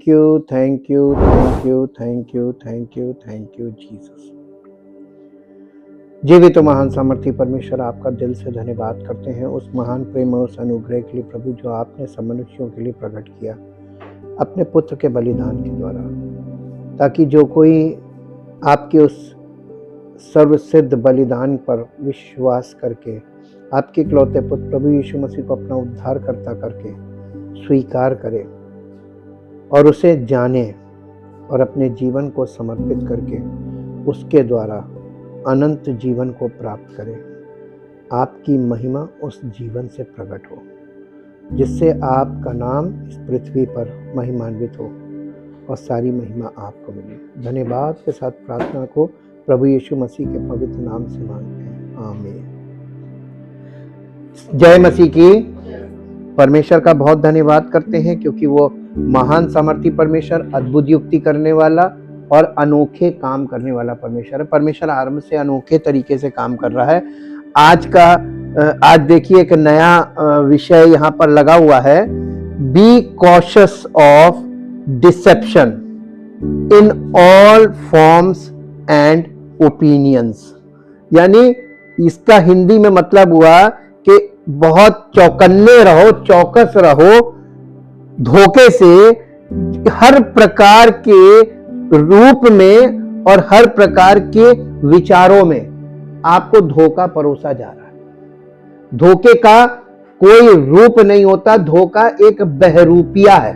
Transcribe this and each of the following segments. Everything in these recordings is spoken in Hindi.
Thank you, thank you, thank you, thank you, thank you Jesus. जीवित तो महान सामर्थी परमेश्वर, आपका दिल से धन्यवाद करते हैं उस महान प्रेम और उस अनुग्रह के लिए प्रभु, जो आपने सब मनुष्यों के लिए प्रकट किया अपने पुत्र के बलिदान के द्वारा, ताकि जो कोई आपके उस सर्वसिद्ध बलिदान पर विश्वास करके आपके इकलौते पुत्र प्रभु यीशु मसीह को अपना उद्धारकर्ता करके स्वीकार करे और उसे जाने और अपने जीवन को समर्पित करके उसके द्वारा अनंत जीवन को प्राप्त करे। आपकी महिमा उस जीवन से प्रकट हो, जिससे आपका नाम इस पृथ्वी पर महिमान्वित हो और सारी महिमा आपको मिले। धन्यवाद के साथ प्रार्थना को प्रभु यीशु मसीह के पवित्र नाम से मांगते हैं, आमीन। जय मसीह की। परमेश्वर का बहुत धन्यवाद करते हैं, क्योंकि वो महान सामर्थी परमेश्वर, अद्भुत युक्ति करने वाला और अनोखे काम करने वाला परमेश्वर है। परमेश्वर आरंभ से अनोखे तरीके से काम कर रहा है। आज देखिए एक नया विषय यहाँ पर लगा हुआ है, be cautious of deception in all forms and opinions. यानी इसका हिंदी में मतलब हुआ कि बहुत चौकन्ने रहो, चौकस रहो, धोखे से हर प्रकार के रूप में और हर प्रकार के विचारों में आपको धोखा परोसा जा रहा है। धोखे का कोई रूप नहीं होता, धोखा एक बहरूपिया है।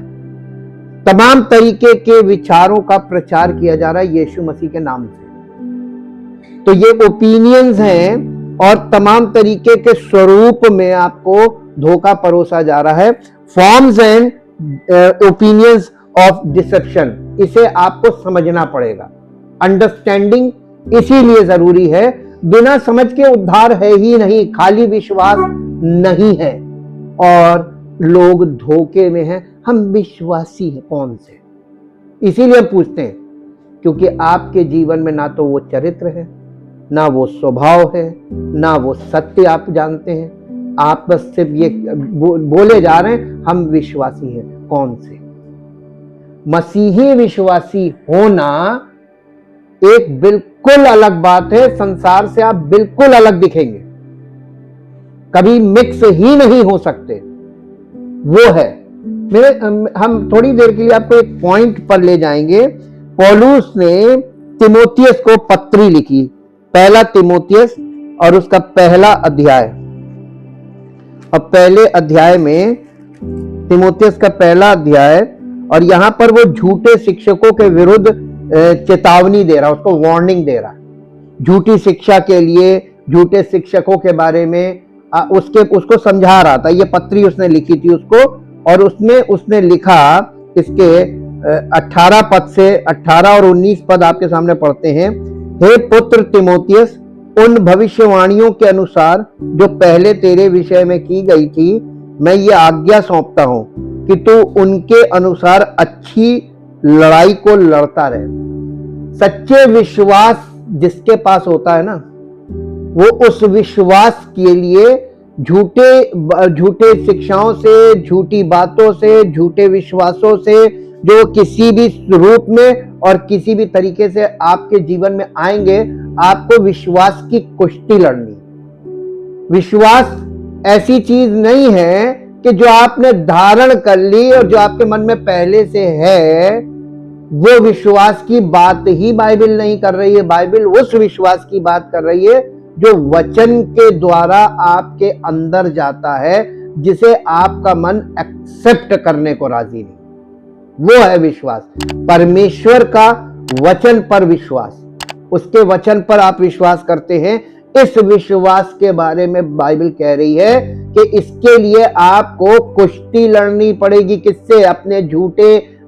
तमाम तरीके के विचारों का प्रचार किया जा रहा है यीशु मसीह के नाम से। तो ये ओपिनियंस हैं और तमाम तरीके के स्वरूप में आपको धोखा परोसा जा रहा है। Forms and opinions of deception, इसे आपको समझना पड़ेगा। अंडरस्टैंडिंग इसीलिए जरूरी है। बिना समझ के उद्धार है ही नहीं, खाली विश्वास नहीं है और लोग धोखे में हैं। हम विश्वासी हैं कौन से, इसीलिए पूछते हैं, क्योंकि आपके जीवन में ना तो वो चरित्र है, ना वो स्वभाव है, ना वो सत्य आप जानते हैं। आप बस सिर्फ ये बोले जा रहे हैं हम विश्वासी हैं। कौन से? मसीही विश्वासी होना एक बिल्कुल अलग बात है। संसार से आप बिल्कुल अलग दिखेंगे, कभी मिक्स ही नहीं हो सकते। वो है हम थोड़ी देर के लिए आपको एक पॉइंट पर ले जाएंगे। पौलुस ने तिमोथियस को पत्री लिखी, पहला तिमोथियस और उसका पहला अध्याय। और पहले अध्याय में तिमोथियस का पहला अध्याय, और यहां पर वो झूठे शिक्षकों के विरुद्ध चेतावनी दे रहा, उसको वार्निंग दे रहा। झूठी शिक्षा के लिए, झूठे शिक्षकों के बारे में उसको समझा रहा था। ये पत्री उसने लिखी थी उसको, और उसने लिखा इसके 18 पद से 18 और 19 पद आपके सामने पढ़ते हैं। हे पुत्र तिमोथियस, उन भविष्यवाणियों के अनुसार जो पहले तेरे विषय में की गई थी, मैं ये आज्ञा सौंपता हूं कि तू उनके अनुसार अच्छी लड़ाई को लड़ता रहे। सच्चे विश्वास जिसके पास होता है ना, वो उस विश्वास के लिए झूठे शिक्षाओं से, झूठी बातों से, झूठे विश्वासों से जो किसी भी रूप में और किसी भी तरीके से आपके जीवन में आएंगे, आपको विश्वास की कुश्ती लड़नी। विश्वास ऐसी चीज नहीं है कि जो आपने धारण कर ली और जो आपके मन में पहले से है। वो विश्वास की बात ही बाइबल नहीं कर रही है। बाइबल उस विश्वास की बात कर रही है जो वचन के द्वारा आपके अंदर जाता है, जिसे आपका मन एक्सेप्ट करने को राजी नहीं। वो है विश्वास, परमेश्वर का वचन पर विश्वास। उसके वचन पर आप विश्वास करते हैं। इस विश्वास के बारे में बाइबल कह रही है कि इसके लिए आपको कुश्ती लड़नी पड़ेगी। किससे? अपने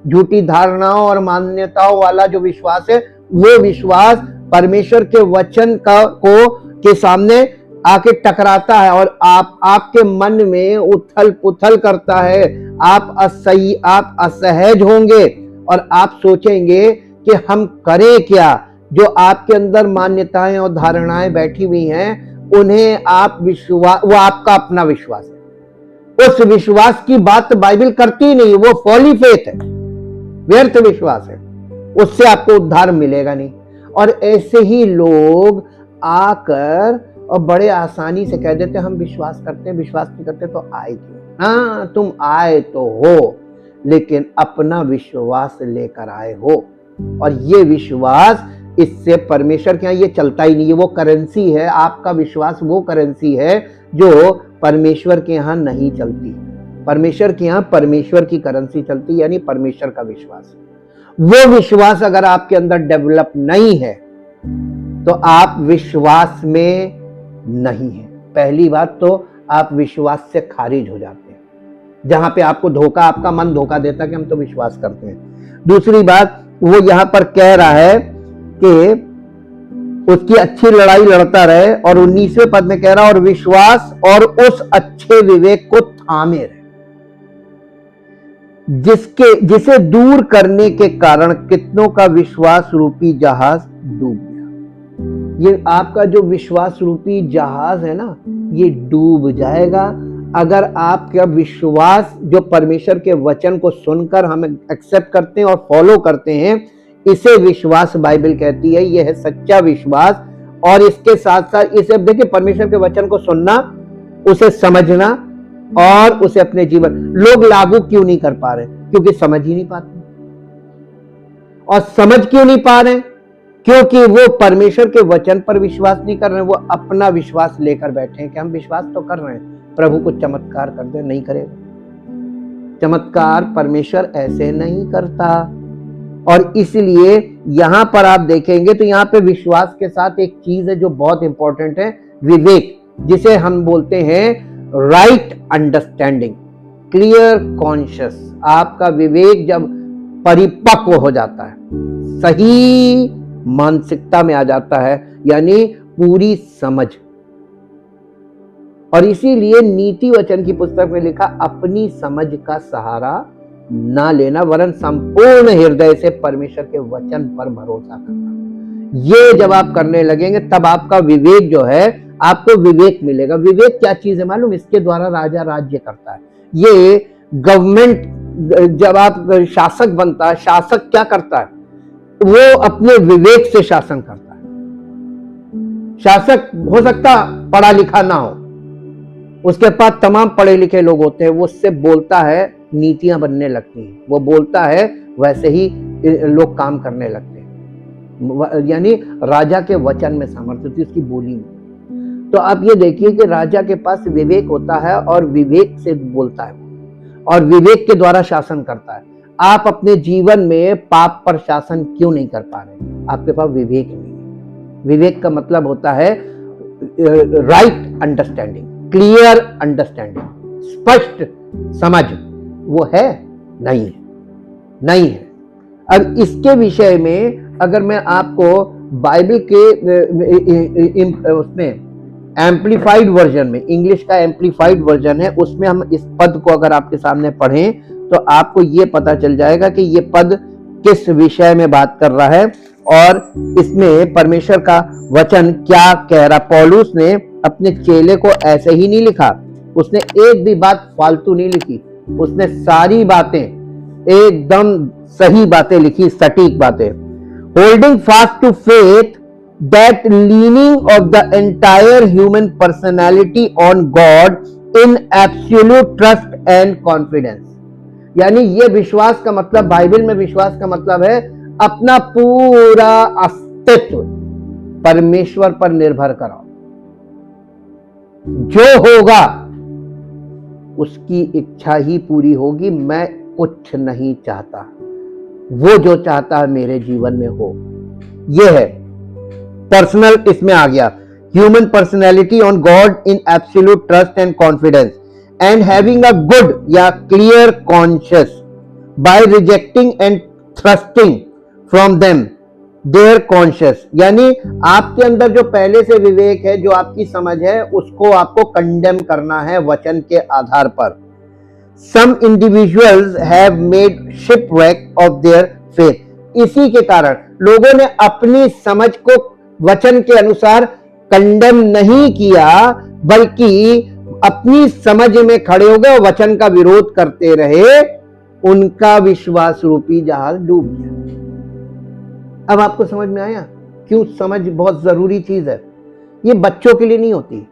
झूठी धारणाओं और मान्यताओं वाला जो विश्वास है, वो विश्वास परमेश्वर के वचन के सामने आके टकराता है और आपके मन में उथल पुथल करता है। आप असहज होंगे और आप सोचेंगे कि हम करें क्या। जो आपके अंदर मान्यताएं और धारणाएं बैठी हुई हैं, उन्हें वो आपका अपना विश्वास है। उस विश्वास की बात बाइबल करती नहीं, वो फॉली फेथ है। व्यर्थ विश्वास है, उससे आपको उद्धार मिलेगा नहीं। और ऐसे ही लोग आकर और बड़े आसानी से कह देते हम विश्वास करते हैं, विश्वास नहीं करते तो आए क्यों? हाँ, तुम आए तो हो, लेकिन अपना विश्वास लेकर आए हो, और ये विश्वास, इससे परमेश्वर के यहाँ ये चलता ही नहीं है। वो करेंसी है, आपका विश्वास वो करेंसी है जो परमेश्वर के यहाँ नहीं चलती। परमेश्वर के यहाँ परमेश्वर की करेंसी चलती, यानी परमेश्वर का विश्वास। वो विश्वास अगर आपके अंदर डेवलप नहीं है तो आप विश्वास में नहीं है। पहली बात तो आप विश्वास से खारिज हो जाते हैं, जहां पे आपको धोखा, आपका मन धोखा देता कि हम तो विश्वास करते हैं। दूसरी बात, वो यहां पर कह रहा है कि उसकी अच्छी लड़ाई लड़ता रहे, और 19वें पद में कह रहा और विश्वास और उस अच्छे विवेक को थामे रहे, जिसे दूर करने के कारण कितनों का विश्वास रूपी जहाज डूब गया। ये आपका जो विश्वास रूपी जहाज है ना, ये डूब जाएगा अगर आपका विश्वास, जो परमेश्वर के वचन को सुनकर हम एक्सेप्ट करते हैं और फॉलो करते हैं, इसे विश्वास बाइबल कहती है। यह है सच्चा विश्वास। और इसके साथ साथ इसे देखिए, परमेश्वर के वचन को सुनना, उसे समझना और उसे अपने जीवन, लोग लागू क्यों नहीं कर पा रहे? क्योंकि समझ ही नहीं पाते। और समझ क्यों नहीं पा रहे? क्योंकि वो परमेश्वर के वचन पर विश्वास नहीं कर रहे। वो अपना विश्वास लेकर बैठे हैं कि हम विश्वास तो कर रहे हैं, प्रभु को चमत्कार कर दे, नहीं करेगा। चमत्कार परमेश्वर ऐसे नहीं करता। और इसलिए यहां पर आप देखेंगे तो यहां पे विश्वास के साथ एक चीज है जो बहुत इंपॉर्टेंट है, विवेक, जिसे हम बोलते हैं राइट अंडरस्टैंडिंग, क्लियर कॉन्शियस। आपका विवेक जब परिपक्व हो जाता है, सही मानसिकता में आ जाता है, यानी पूरी समझ। और इसीलिए नीति वचन की पुस्तक में लिखा, अपनी समझ का सहारा ना लेना, वरन संपूर्ण हृदय से परमेश्वर के वचन पर भरोसा करना। ये जब आप करने लगेंगे तब आपका विवेक जो है, आपको विवेक मिलेगा। विवेक क्या चीज है मालूम? इसके द्वारा राजा राज्य करता है। ये गवर्नमेंट, जब आप शासक बनता है, शासक क्या करता है? वो अपने विवेक से शासन करता है। शासक हो सकता पढ़ा लिखा ना हो, उसके पास तमाम पढ़े लिखे लोग होते हैं, वो उससे बोलता है, नीतियां बनने लगती हैं। वो बोलता है, वैसे ही लोग काम करने लगते हैं। यानी राजा के वचन में सामर्थ्य होती है, उसकी बोली में। तो आप ये देखिए कि राजा के पास विवेक होता है और विवेक से बोलता है और विवेक के द्वारा शासन करता है। आप अपने जीवन में पाप पर शासन क्यों नहीं कर पा रहे? आपके पास विवेक नहीं है। विवेक का मतलब होता है राइट अंडरस्टैंडिंग, क्लियर अंडरस्टैंडिंग, स्पष्ट समझ। वो है? नहीं है, नहीं है। अब इसके विषय में अगर मैं आपको बाइबल के उसमें एम्पलीफाइड वर्जन में, इंग्लिश का एम्पलीफाइड वर्जन है, उसमें हम इस पद को अगर आपके सामने पढ़ें तो आपको ये पता चल जाएगा कि ये पद किस विषय में बात कर रहा है और इसमें परमेश्वर का वचन क्या कह रहा। पौलुस ने अपने चेले को ऐसे ही नहीं लिखा, उसने एक भी बात फालतू नहीं लिखी, उसने सारी बातें एकदम सही बातें लिखी, सटीक बातें। Holding fast to faith, that leaning of the entire human personality on God in absolute trust and confidence। यानी ये विश्वास का मतलब, बाइबल में विश्वास का मतलब है अपना पूरा अस्तित्व परमेश्वर पर निर्भर कराओ। जो होगा उसकी इच्छा ही पूरी होगी। मैं कुछ नहीं चाहता, वो जो चाहता है मेरे जीवन में हो। ये है पर्सनल, इसमें आ गया human personality on God in absolute trust and confidence and having a good या clear conscious by rejecting and thrusting from them their conscious. यानी आपके अंदर जो पहले से विवेक है, जो आपकी समझ है, उसको आपको कंडेम करना है वचन के आधार पर। Some individuals have made shipwreck of their faith. इसी के कारण लोगों ने अपनी समझ को वचन के अनुसार कंडेम नहीं किया, बल्कि अपनी समझ में खड़े हो गए, वचन का विरोध करते रहे उनका विश्वास रूपी जहाज डूब गया। अब आपको समझ में आया क्यों समझ बहुत जरूरी चीज है। ये बच्चों के लिए नहीं होती,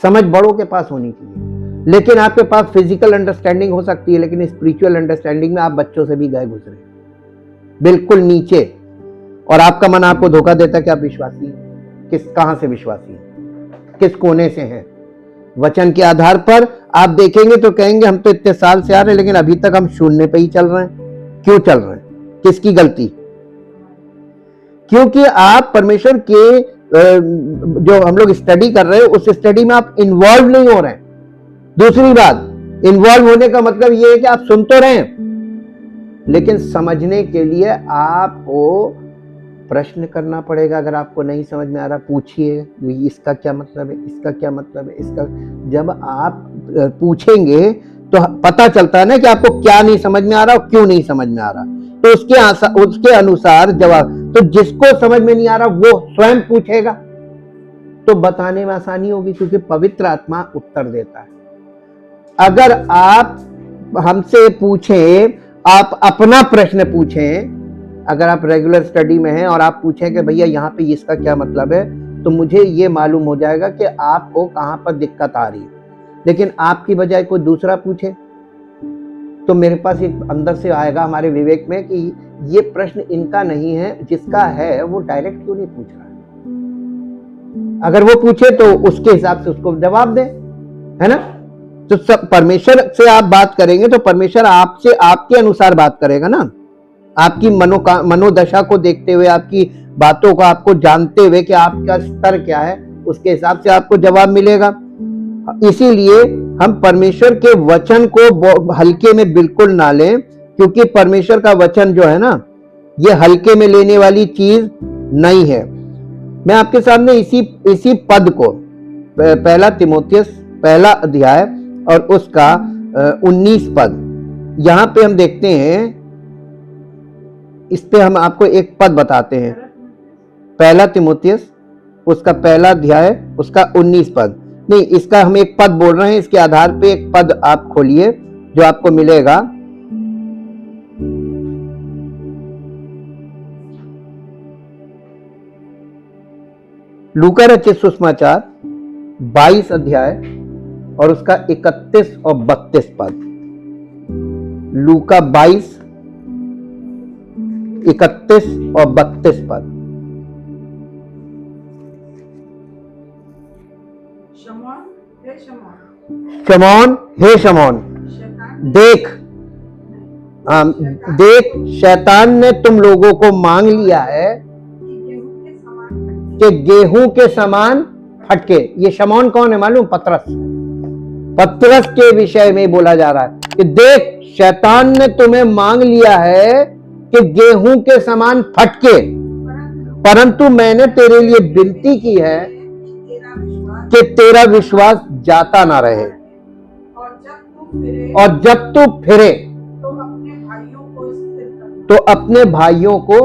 समझ बड़ों के पास होनी चाहिए। लेकिन आपके पास फिजिकल अंडरस्टैंडिंग हो सकती है, लेकिन स्पिरिचुअल अंडरस्टैंडिंग में आप बच्चों से भी गए गुजरे, बिल्कुल नीचे। और आपका मन आपको धोखा देता कि आप विश्वासी हैं। कहां से विश्वासी हैं, किस कोने से हैं। वचन के आधार पर आप देखेंगे तो कहेंगे हम तो इतने साल से आ रहे हैं, लेकिन अभी तक हम शून्य पे ही चल रहे हैं। क्यों चल रहे हैं, किसकी गलती? क्योंकि आप परमेश्वर के जो हम लोग स्टडी कर रहे हैं उस स्टडी में आप इन्वॉल्व नहीं हो रहे हैं। दूसरी बात, इन्वॉल्व होने का मतलब यह है कि आप सुन तो रहे हैं, लेकिन समझने के लिए आपको प्रश्न करना पड़ेगा। अगर आपको नहीं समझ में आ रहा, पूछिए इसका क्या मतलब है, इसका क्या मतलब है, इसका। जब आप पूछेंगे तो पता चलता है ना कि आपको क्या नहीं समझ में आ रहा और क्यों नहीं समझ में आ रहा, तो उसके अनुसार जवाब। तो जिसको समझ में नहीं आ रहा वो स्वयं पूछेगा तो बताने में आसानी होगी, क्योंकि पवित्र आत्मा उत्तर देता है। अगर आप हमसे पूछें, आप अपना प्रश्न पूछें, अगर आप रेगुलर स्टडी में हैं और आप पूछें कि भैया यहाँ पे इसका क्या मतलब है, तो मुझे ये मालूम हो जाएगा कि आपको कहाँ पर दिक्कत आ रही है। लेकिन आपकी बजाय कोई दूसरा पूछे तो मेरे पास एक अंदर से आएगा हमारे विवेक में कि ये प्रश्न इनका नहीं है, जिसका है वो डायरेक्ट क्यों नहीं पूछ रहा है। अगर वो पूछे तो उसके हिसाब से उसको जवाब दे, है ना। तो सब परमेश्वर से आप बात करेंगे तो परमेश्वर आपसे आपके अनुसार बात करेगा ना, आपकी मनोदशा को देखते हुए, आपकी बातों को आपको जानते हुए कि आपका स्तर क्या है, उसके हिसाब से आपको जवाब मिलेगा। इसीलिए हम परमेश्वर के वचन को हल्के में बिल्कुल ना लें, क्योंकि परमेश्वर का वचन जो है ना, ये हल्के में लेने वाली चीज नहीं है। मैं आपके सामने इसी पद को, पहला तिमोथियस पहला अध्याय और उसका 19 पद, यहां पे हम देखते हैं। इस पे हम आपको एक पद बताते हैं, पहला तिमोथियस उसका पहला अध्याय उसका 19 पद। नहीं, इसका हम एक पद बोल रहे हैं, इसके आधार पे एक पद आप खोलिए जो आपको मिलेगा। लूका रचित सुसमाचार 22 अध्याय और उसका 31 और 32 पद। लूका 22, 31 और 32 पद। शमौन, हे शमौन, देख शैतान ने तुम लोगों को मांग लिया है कि गेहूं के समान फटके। ये शमौन कौन है मालूम? पतरस के विषय में बोला जा रहा है कि देख शैतान ने तुम्हें मांग लिया है कि गेहूं के समान फटके, परंतु मैंने तेरे लिए विनती की है कि तेरा विश्वास जाता ना रहे, और जब तू फिरे तो अपने भाइयों को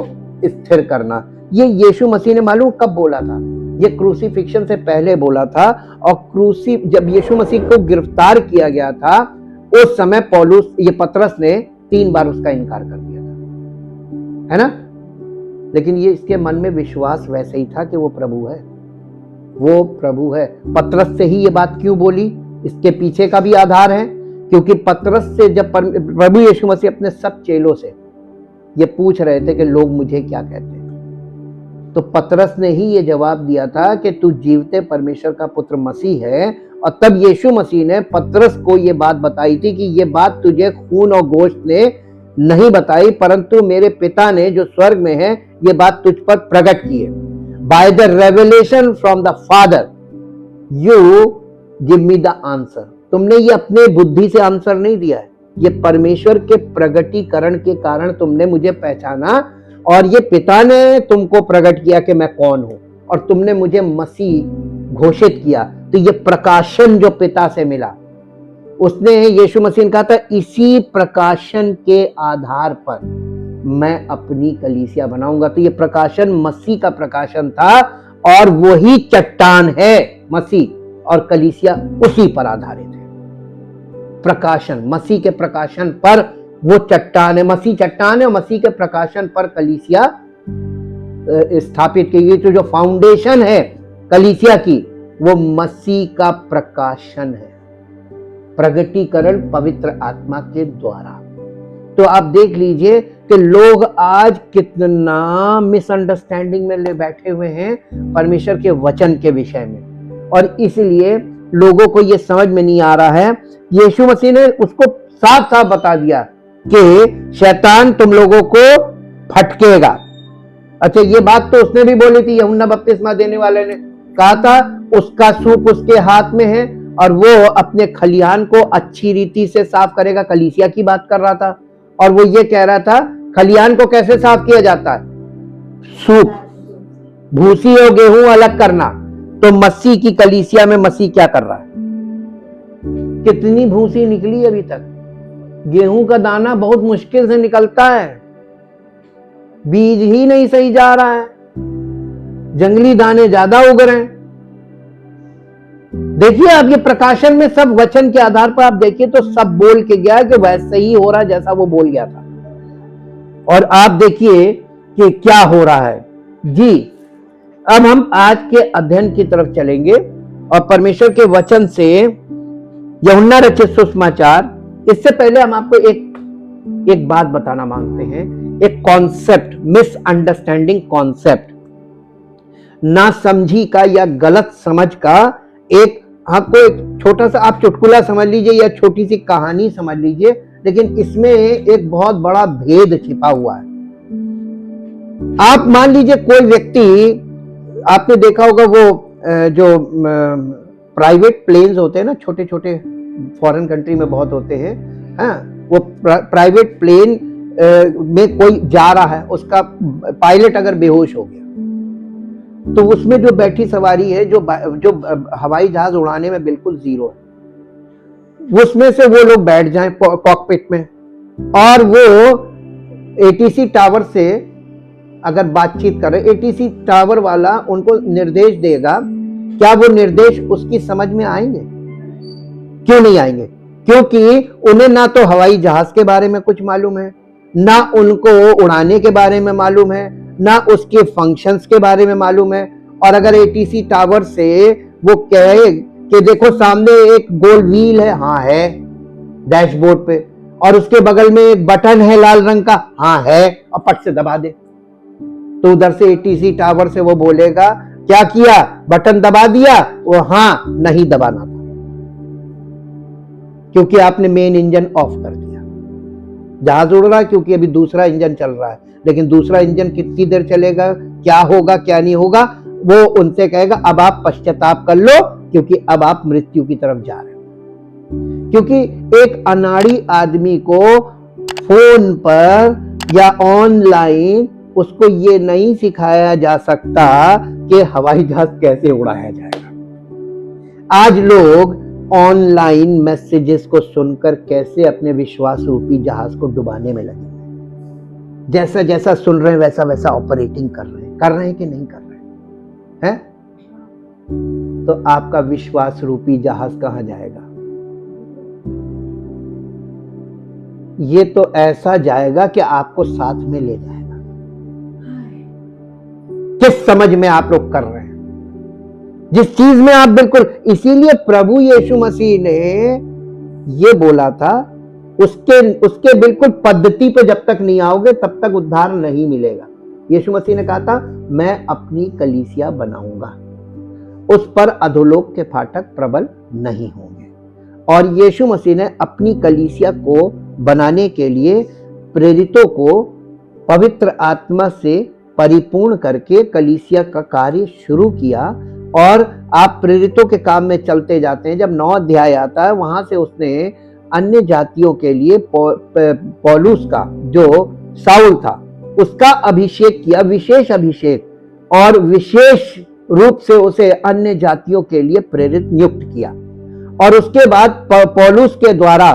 स्थिर करना। ये यीशु मसीह ने मालूम कब बोला था? ये क्रूसीफिक्शन से पहले बोला था। और जब यीशु मसीह को गिरफ्तार किया गया था उस समय पतरस ने 3 बार उसका इनकार कर दिया था, है ना। लेकिन ये इसके मन में विश्वास वैसे ही था कि वो प्रभु है, वो प्रभु है। पतरस से ही ये बात क्यों बोली, इसके पीछे का भी आधार है, क्योंकि पतरस से जब प्रभु यीशु मसीह अपने सब चेलों से ये पूछ रहे थे कि लोग मुझे क्या कहते हैं, तो पतरस ने ही ये जवाब दिया था कि तू जीवते परमेश्वर का पुत्र मसीह है। और तब यीशु मसीह ने पतरस को ये बात बताई थी कि ये बात तुझे खून और गोश्त ने नहीं बताई, परंतु मेरे पिता ने जो स्वर्ग में है ये बात तुझ पर प्रकट की है। By the revelation from the father you give me the answer. तुमने ये अपने बुद्धि से आंसर नहीं दिया है, ये परमेश्वर के प्रगटीकरण के कारण तुमने मुझे पहचाना, और ये पिता ने तुमको प्रकट किया कि मैं कौन हूं, और तुमने मुझे मसीह घोषित किया। तो ये प्रकाशन जो पिता से मिला, उसने यीशु मसीह ने कहा था इसी प्रकाशन के आधार पर मैं अपनी कलीसिया बनाऊंगा। तो ये प्रकाशन मसीह का प्रकाशन था, और वही चट्टान है मसीह, और कलीसिया उसी पर आधारित है। प्रकाशन, मसीह के प्रकाशन पर वो चट्टान है, मसीह चट्टान है, और मसीह के प्रकाशन पर कलीसिया स्थापित की गई। तो जो फाउंडेशन है कलीसिया की वो मसीह का प्रकाशन है, प्रगटीकरण पवित्र आत्मा के द्वारा। तो आप देख लीजिए कि लोग आज कितना मिसअंडरस्टैंडिंग में ले बैठे हुए हैं परमेश्वर के वचन के विषय में, और इसलिए लोगों को ये समझ में नहीं आ रहा है। यीशु मसीह ने उसको साफ साफ बता दिया कि शैतान तुम लोगों को फटकेगा। अच्छा, ये बात तो उसने भी बोली थी, यूहन्ना बपतिस्मा देने वाले ने कहा था उसका सूप उसके हाथ में है और वो अपने खलिहान को अच्छी रीति से साफ करेगा। कलीसिया की बात कर रहा था, और वो ये कह रहा था खलिहान को कैसे साफ किया जाता है, सूप, भूसी और गेहूं अलग करना। तो मसीह की कलीसिया में मसीह क्या कर रहा है? कितनी भूसी निकली अभी तक? गेहूं का दाना बहुत मुश्किल से निकलता है, बीज ही नहीं सही जा रहा है, जंगली दाने ज्यादा उग रहे हैं। देखिए आप ये प्रकाशन में सब वचन के आधार पर आप देखिए तो सब बोल के गया कि वैसे ही हो रहा है जैसा वो बोल गया था। और आप देखिए कि क्या हो रहा है जी। अब हम आज के अध्ययन की तरफ चलेंगे और परमेश्वर के वचन से यूहन्ना रचित सुसमाचार। इससे पहले हम आपको एक बात बताना मांगते हैं, एक कॉन्सेप्ट, मिसअंडरस्टैंडिंग कॉन्सेप्ट, ना समझी का या गलत समझ का एक, आपको एक छोटा सा आप चुटकुला समझ लीजिए या छोटी सी कहानी समझ लीजिए, लेकिन इसमें एक बहुत बड़ा भेद छिपा हुआ है। आप मान लीजिए कोई व्यक्ति, आपने देखा होगा वो जो प्राइवेट प्लेन्स होते हैं ना, छोटे छोटे फॉरेन कंट्री में बहुत होते हैं, हाँ, वो प्राइवेट प्लेन में कोई जा रहा है, उसका पायलट अगर बेहोश हो गया तो उसमें जो बैठी सवारी है, जो हवाई जहाज उड़ाने में बिल्कुल जीरो है, उसमें से वो लोग बैठ जाएं कॉकपिट में, और वो एटीसी टावर से अगर बातचीत करें, एटीसी टावर वाला उनको निर्देश देगा, क्या वो निर्देश उसकी समझ में आएंगे? क्यों नहीं आएंगे? क्योंकि उन्हें ना तो हवाई जहाज के बारे में कुछ मालूम है, ना उनको उड़ाने के बारे में मालूम है, ना उसके फंक्शंस के बारे में मालूम है। और अगर एटीसी टावर से वो कहे कि देखो सामने एक गोल व्हील है, हाँ है डैशबोर्ड पे, और उसके बगल में एक बटन है लाल रंग का, हाँ है, और पट से दबा दे, तो उधर से एटीसी टावर से वो बोलेगा क्या किया, बटन दबा दिया, वो हाँ नहीं दबाना था क्योंकि आपने मेन इंजन ऑफ कर दिया। जहाज उड़ रहा है क्योंकि अभी दूसरा इंजन चल रहा है, लेकिन दूसरा इंजन कितनी देर चलेगा, क्या होगा क्या नहीं होगा, वो उनसे कहेगा अब आप पश्चाताप कर लो क्योंकि अब आप मृत्यु की तरफ जा रहे हो। क्योंकि एक अनाड़ी आदमी को फोन पर या ऑनलाइन उसको ये नहीं सिखाया जा सकता कि हवाई जहाज कैसे उड़ाया जाएगा। आज लोग ऑनलाइन मैसेजेस को सुनकर कैसे अपने विश्वास रूपी जहाज को डुबाने में लगे, जैसा जैसा सुन रहे हैं वैसा वैसा ऑपरेटिंग कर रहे हैं कि नहीं कर रहे हैं? तो आपका विश्वास रूपी जहाज कहां जाएगा? ये तो ऐसा जाएगा कि आपको साथ में ले जाएगा। किस समझ में आप लोग कर रहे हैं, जिस चीज में आप बिल्कुल, इसीलिए प्रभु यीशु मसीह ने ये बोला था, उसके बिल्कुल पद्धति पे जब तक नहीं आओगे तब तक उद्धार नहीं मिलेगा। यीशु मसीह ने कहा था मैं अपनी कलीसिया बनाऊंगा, उस पर अधोलोक के फाटक प्रबल नहीं होंगे। और यीशु मसीह ने अपनी कलीसिया को बनाने के लिए प्रेरितों को पवित्र आत्मा से परिपूर्ण करके कलीसिया का कार्य शुरू किया। और आप प्रेरितों के काम में चलते जाते हैं, जब 9 अध्याय आता है वहां से उसने अन्य जातियों के लिए पौलुस का, जो साउल था, उसका अभिषेक किया, विशेष अभिषेक, और विशेष रूप से उसे अन्य जातियों के लिए प्रेरित नियुक्त किया। और उसके बाद पौलुस के द्वारा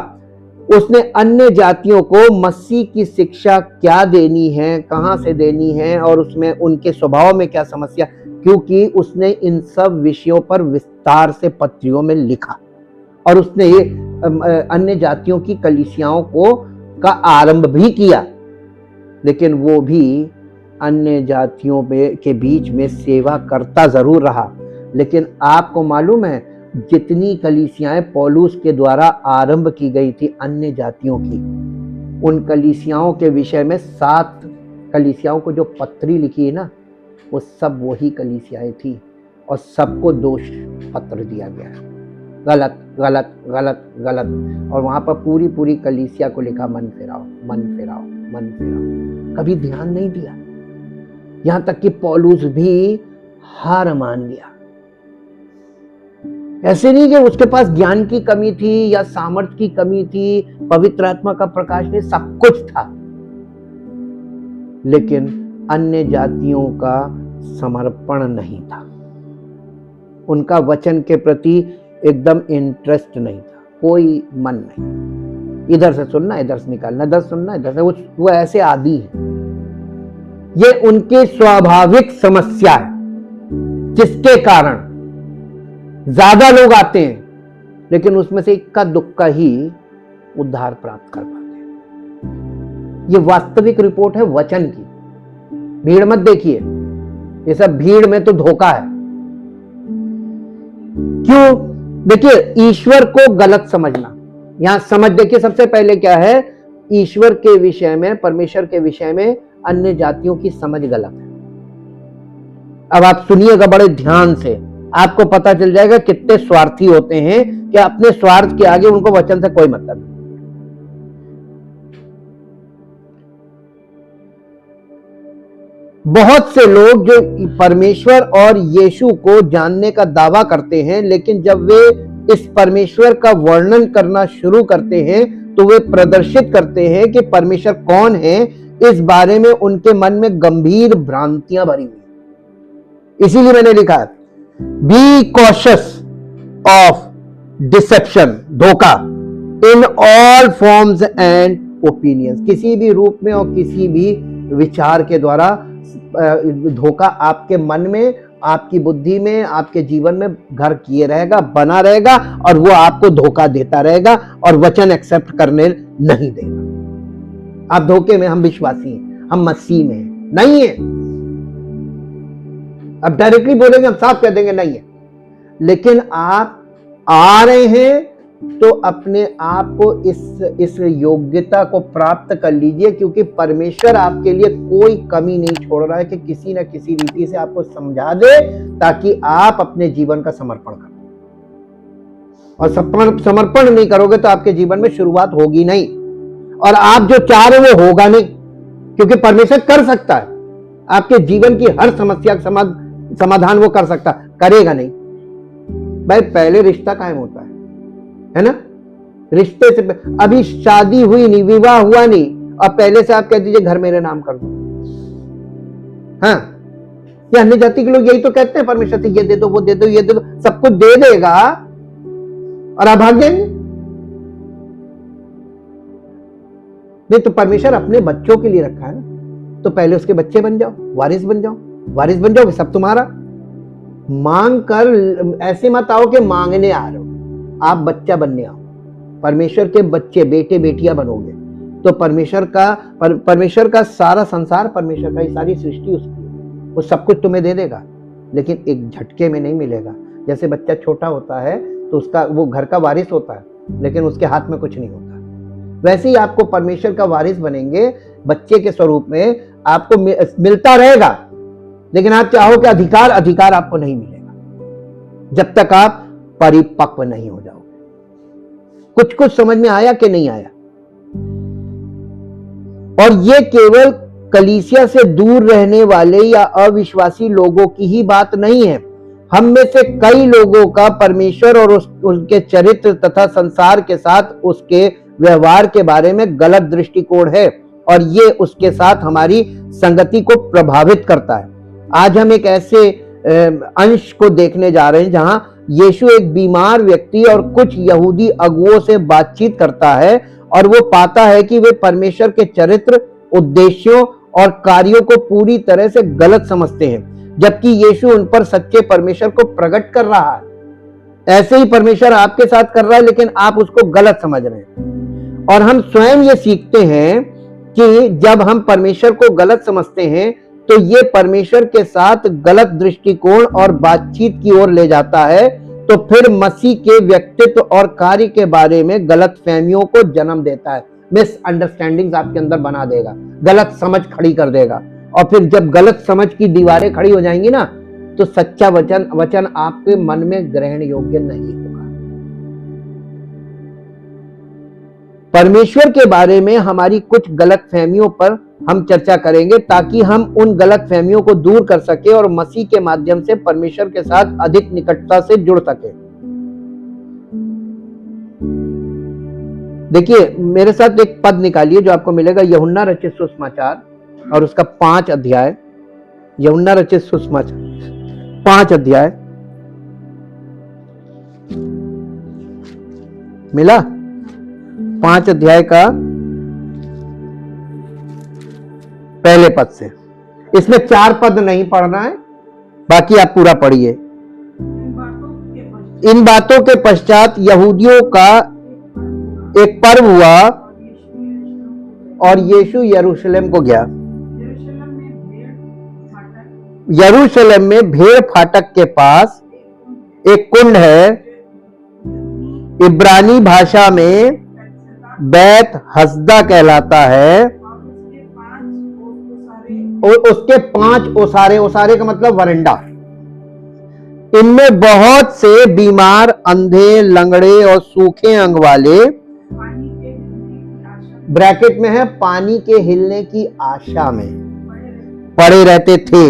उसने अन्य जातियों को मसीह की शिक्षा क्या देनी है, कहां से देनी है, और उसमें उनके स्वभाव में क्या समस्या, क्योंकि उसने इन सब विषयों पर विस्तार से पत्रियों में लिखा। और उसने अन्य जातियों की कलीसियाओं को का आरंभ भी किया, लेकिन वो भी अन्य जातियों के बीच में सेवा करता जरूर रहा। लेकिन आपको मालूम है, जितनी कलीसियाएं पौलुस के द्वारा आरंभ की गई थी अन्य जातियों की, उन कलीसियाओं के विषय में 7 कलीसियाओं को जो पत्री लिखी है ना, वो सब वही कलीसियाएं थी और सबको दोष पत्र दिया गया है, गलत गलत गलत गलत। और वहां पर पूरी पूरी कलीसिया को लिखा मन फिराओ मन फिराओ मन फिराओ। कभी ध्यान नहीं दिया, यहां तक कि पौलुस भी हार मान गया। ऐसे नहीं कि उसके पास ज्ञान की कमी थी या सामर्थ्य की कमी थी, पवित्र आत्मा का प्रकाश नहीं, सब कुछ था, लेकिन अन्य जातियों का समर्पण नहीं था, उनका वचन के प्रति एकदम इंटरेस्ट नहीं था, कोई मन नहीं, इधर से सुनना इधर से निकालना, इधर सुनना इधर से, वो ऐसे आदी है। ये उनकी स्वाभाविक समस्या है, जिसके कारण ज्यादा लोग आते हैं, लेकिन उसमें से इक्का दुक्का ही उद्धार प्राप्त कर पाते हैं। ये वास्तविक रिपोर्ट है वचन की, भीड़ मत देखिए, ये सब भीड़ में तो धोखा है। क्यों? देखिए, ईश्वर को गलत समझना, यहां समझ देखिए, सबसे पहले क्या है, ईश्वर के विषय में, परमेश्वर के विषय में अन्य जातियों की समझ गलत है। अब आप सुनिएगा बड़े ध्यान से, आपको पता चल जाएगा कितने स्वार्थी होते हैं कि अपने स्वार्थ के आगे उनको वचन से कोई मतलब नहीं। बहुत से लोग जो परमेश्वर और यीशु को जानने का दावा करते हैं, लेकिन जब वे इस परमेश्वर का वर्णन करना शुरू करते हैं तो वे प्रदर्शित करते हैं कि परमेश्वर कौन है, इस बारे में उनके मन में गंभीर भ्रांतियां भरी हुई। इसीलिए मैंने लिखा है, बी कॉशियस ऑफ डिसेप्शन, धोखा, in all forms and opinions, किसी भी रूप में और किसी भी विचार के द्वारा धोखा आपके मन में, आपकी बुद्धि में, आपके जीवन में घर किए रहेगा, बना रहेगा, और वो आपको धोखा देता रहेगा और वचन एक्सेप्ट करने नहीं देगा। आप धोखे में, हम विश्वासी हैं, हम मसीह में हैं, नहीं है। अब डायरेक्टली बोलेंगे, हम साफ कह देंगे नहीं है, लेकिन आप आ रहे हैं तो अपने आप को इस योग्यता को प्राप्त कर लीजिए, क्योंकि परमेश्वर आपके लिए कोई कमी नहीं छोड़ रहा है कि किसी न किसी रीति से आपको समझा दे, ताकि आप अपने जीवन का समर्पण करें। और समर्पण नहीं करोगे तो आपके जीवन में शुरुआत होगी नहीं, और आप जो चाह रहे वो होगा नहीं, क्योंकि परमेश्वर कर सकता है आपके जीवन की हर समस्या का समाधान, वो कर सकता, करेगा नहीं। भाई पहले रिश्ता कायम होता है ना, रिश्ते से अभी शादी हुई नहीं, विवाह हुआ नहीं, और पहले से आप कह दीजिए घर मेरे नाम कर दो। हाँ, ये अन्य जाति के लोग यही तो कहते हैं, परमेश्वर से ये दे दो, वो दे दो, ये दे दो, सब कुछ दे देगा और आप भाग जाएंगे। नहीं तो परमेश्वर अपने बच्चों के लिए रखा है ना, तो पहले उसके बच्चे बन जाओ, वारिस बन जाओ, वारिस बन जाओगे सब तुम्हारा। मांग कर ऐसे मत आओ कि मांगने आ रहे हो, आप बच्चा बनने आओ, परमेश्वर के बच्चे, बेटे बेटियां बनोगे तो परमेश्वर का सारा संसार परमेश्वर का, सारी सृष्टि उसकी, वो सब कुछ तुम्हें दे देगा, लेकिन एक झटके में नहीं मिलेगा। जैसे बच्चा छोटा होता है तो उसका, वो घर का वारिस होता है, लेकिन उसके हाथ में कुछ नहीं होता, वैसे ही आपको परमेश्वर का वारिस बनेंगे, बच्चे के स्वरूप में आपको मिलता रहेगा, लेकिन आप चाहो कि अधिकार आपको नहीं मिलेगा जब तक आप परिपक्व नहीं हो जाओगे। कुछ समझ में आया कि नहीं आया? और ये केवल कलीसिया से दूर रहने वाले या अविश्वासी लोगों की ही बात नहीं है, हम में से कई लोगों का परमेश्वर और उनके चरित्र तथा संसार के साथ उसके व्यवहार के बारे में गलत दृष्टिकोण है, और ये उसके साथ हमारी संगति को प्रभावित करता है। आज हम एक ऐसे अंश को देखने जा रहे हैं जहां यीशु एक बीमार व्यक्ति और कुछ यहूदी अगुओं से बातचीत करता है, और वो पाता है कि वे परमेश्वर के चरित्र, उद्देश्यों और कार्यों को पूरी तरह से गलत समझते हैं, जबकि यीशु उन पर सच्चे परमेश्वर को प्रकट कर रहा है। ऐसे ही परमेश्वर आपके साथ कर रहा है, लेकिन आप उसको गलत समझ रहे हैं। और हम स्वयं ये सीखते हैं कि जब हम परमेश्वर को गलत समझते हैं तो ये परमेश्वर के साथ गलत दृष्टिकोण और बातचीत की ओर ले जाता है, तो फिर मसीह के व्यक्तित्व और कार्य के बारे में गलत फहमियों को जन्म देता है। मिसअंडरस्टैंडिंग्स आपके अंदर बना देगा, गलत समझ खड़ी कर देगा, और फिर जब गलत समझ की दीवारें खड़ी हो जाएंगी ना, तो सच्चा वचन आपके मन में ग्रहण योग्य नहीं होगा। परमेश्वर के बारे में हमारी कुछ गलत फहमियों पर हम चर्चा करेंगे ताकि हम उन गलत फहमियों को दूर कर सके और मसीह के माध्यम से परमेश्वर के साथ अधिक निकटता से जुड़ सके। देखिए, मेरे साथ एक पद निकालिए जो आपको मिलेगा यूहन्ना रचित सुसमाचार और उसका 5 अध्याय। यूहन्ना रचित सुसमाचार 5 अध्याय मिला? 5 अध्याय का पहले पद से। इसमें 4 पद नहीं पढ़ना है, बाकी आप पूरा पढ़िए। इन बातों के पश्चात यहूदियों का एक पर्व हुआ और यीशु यरूशलेम को गया। यरूशलेम में भेड़ फाटक के पास एक कुंड है, इब्रानी भाषा में बैत हसदा कहलाता है, और उसके 5 ओसारे का मतलब वरंडा। इनमें बहुत से बीमार, अंधे, लंगड़े और सूखे अंग वाले, ब्रैकेट में है, पानी के हिलने की आशा में पड़े रहते थे।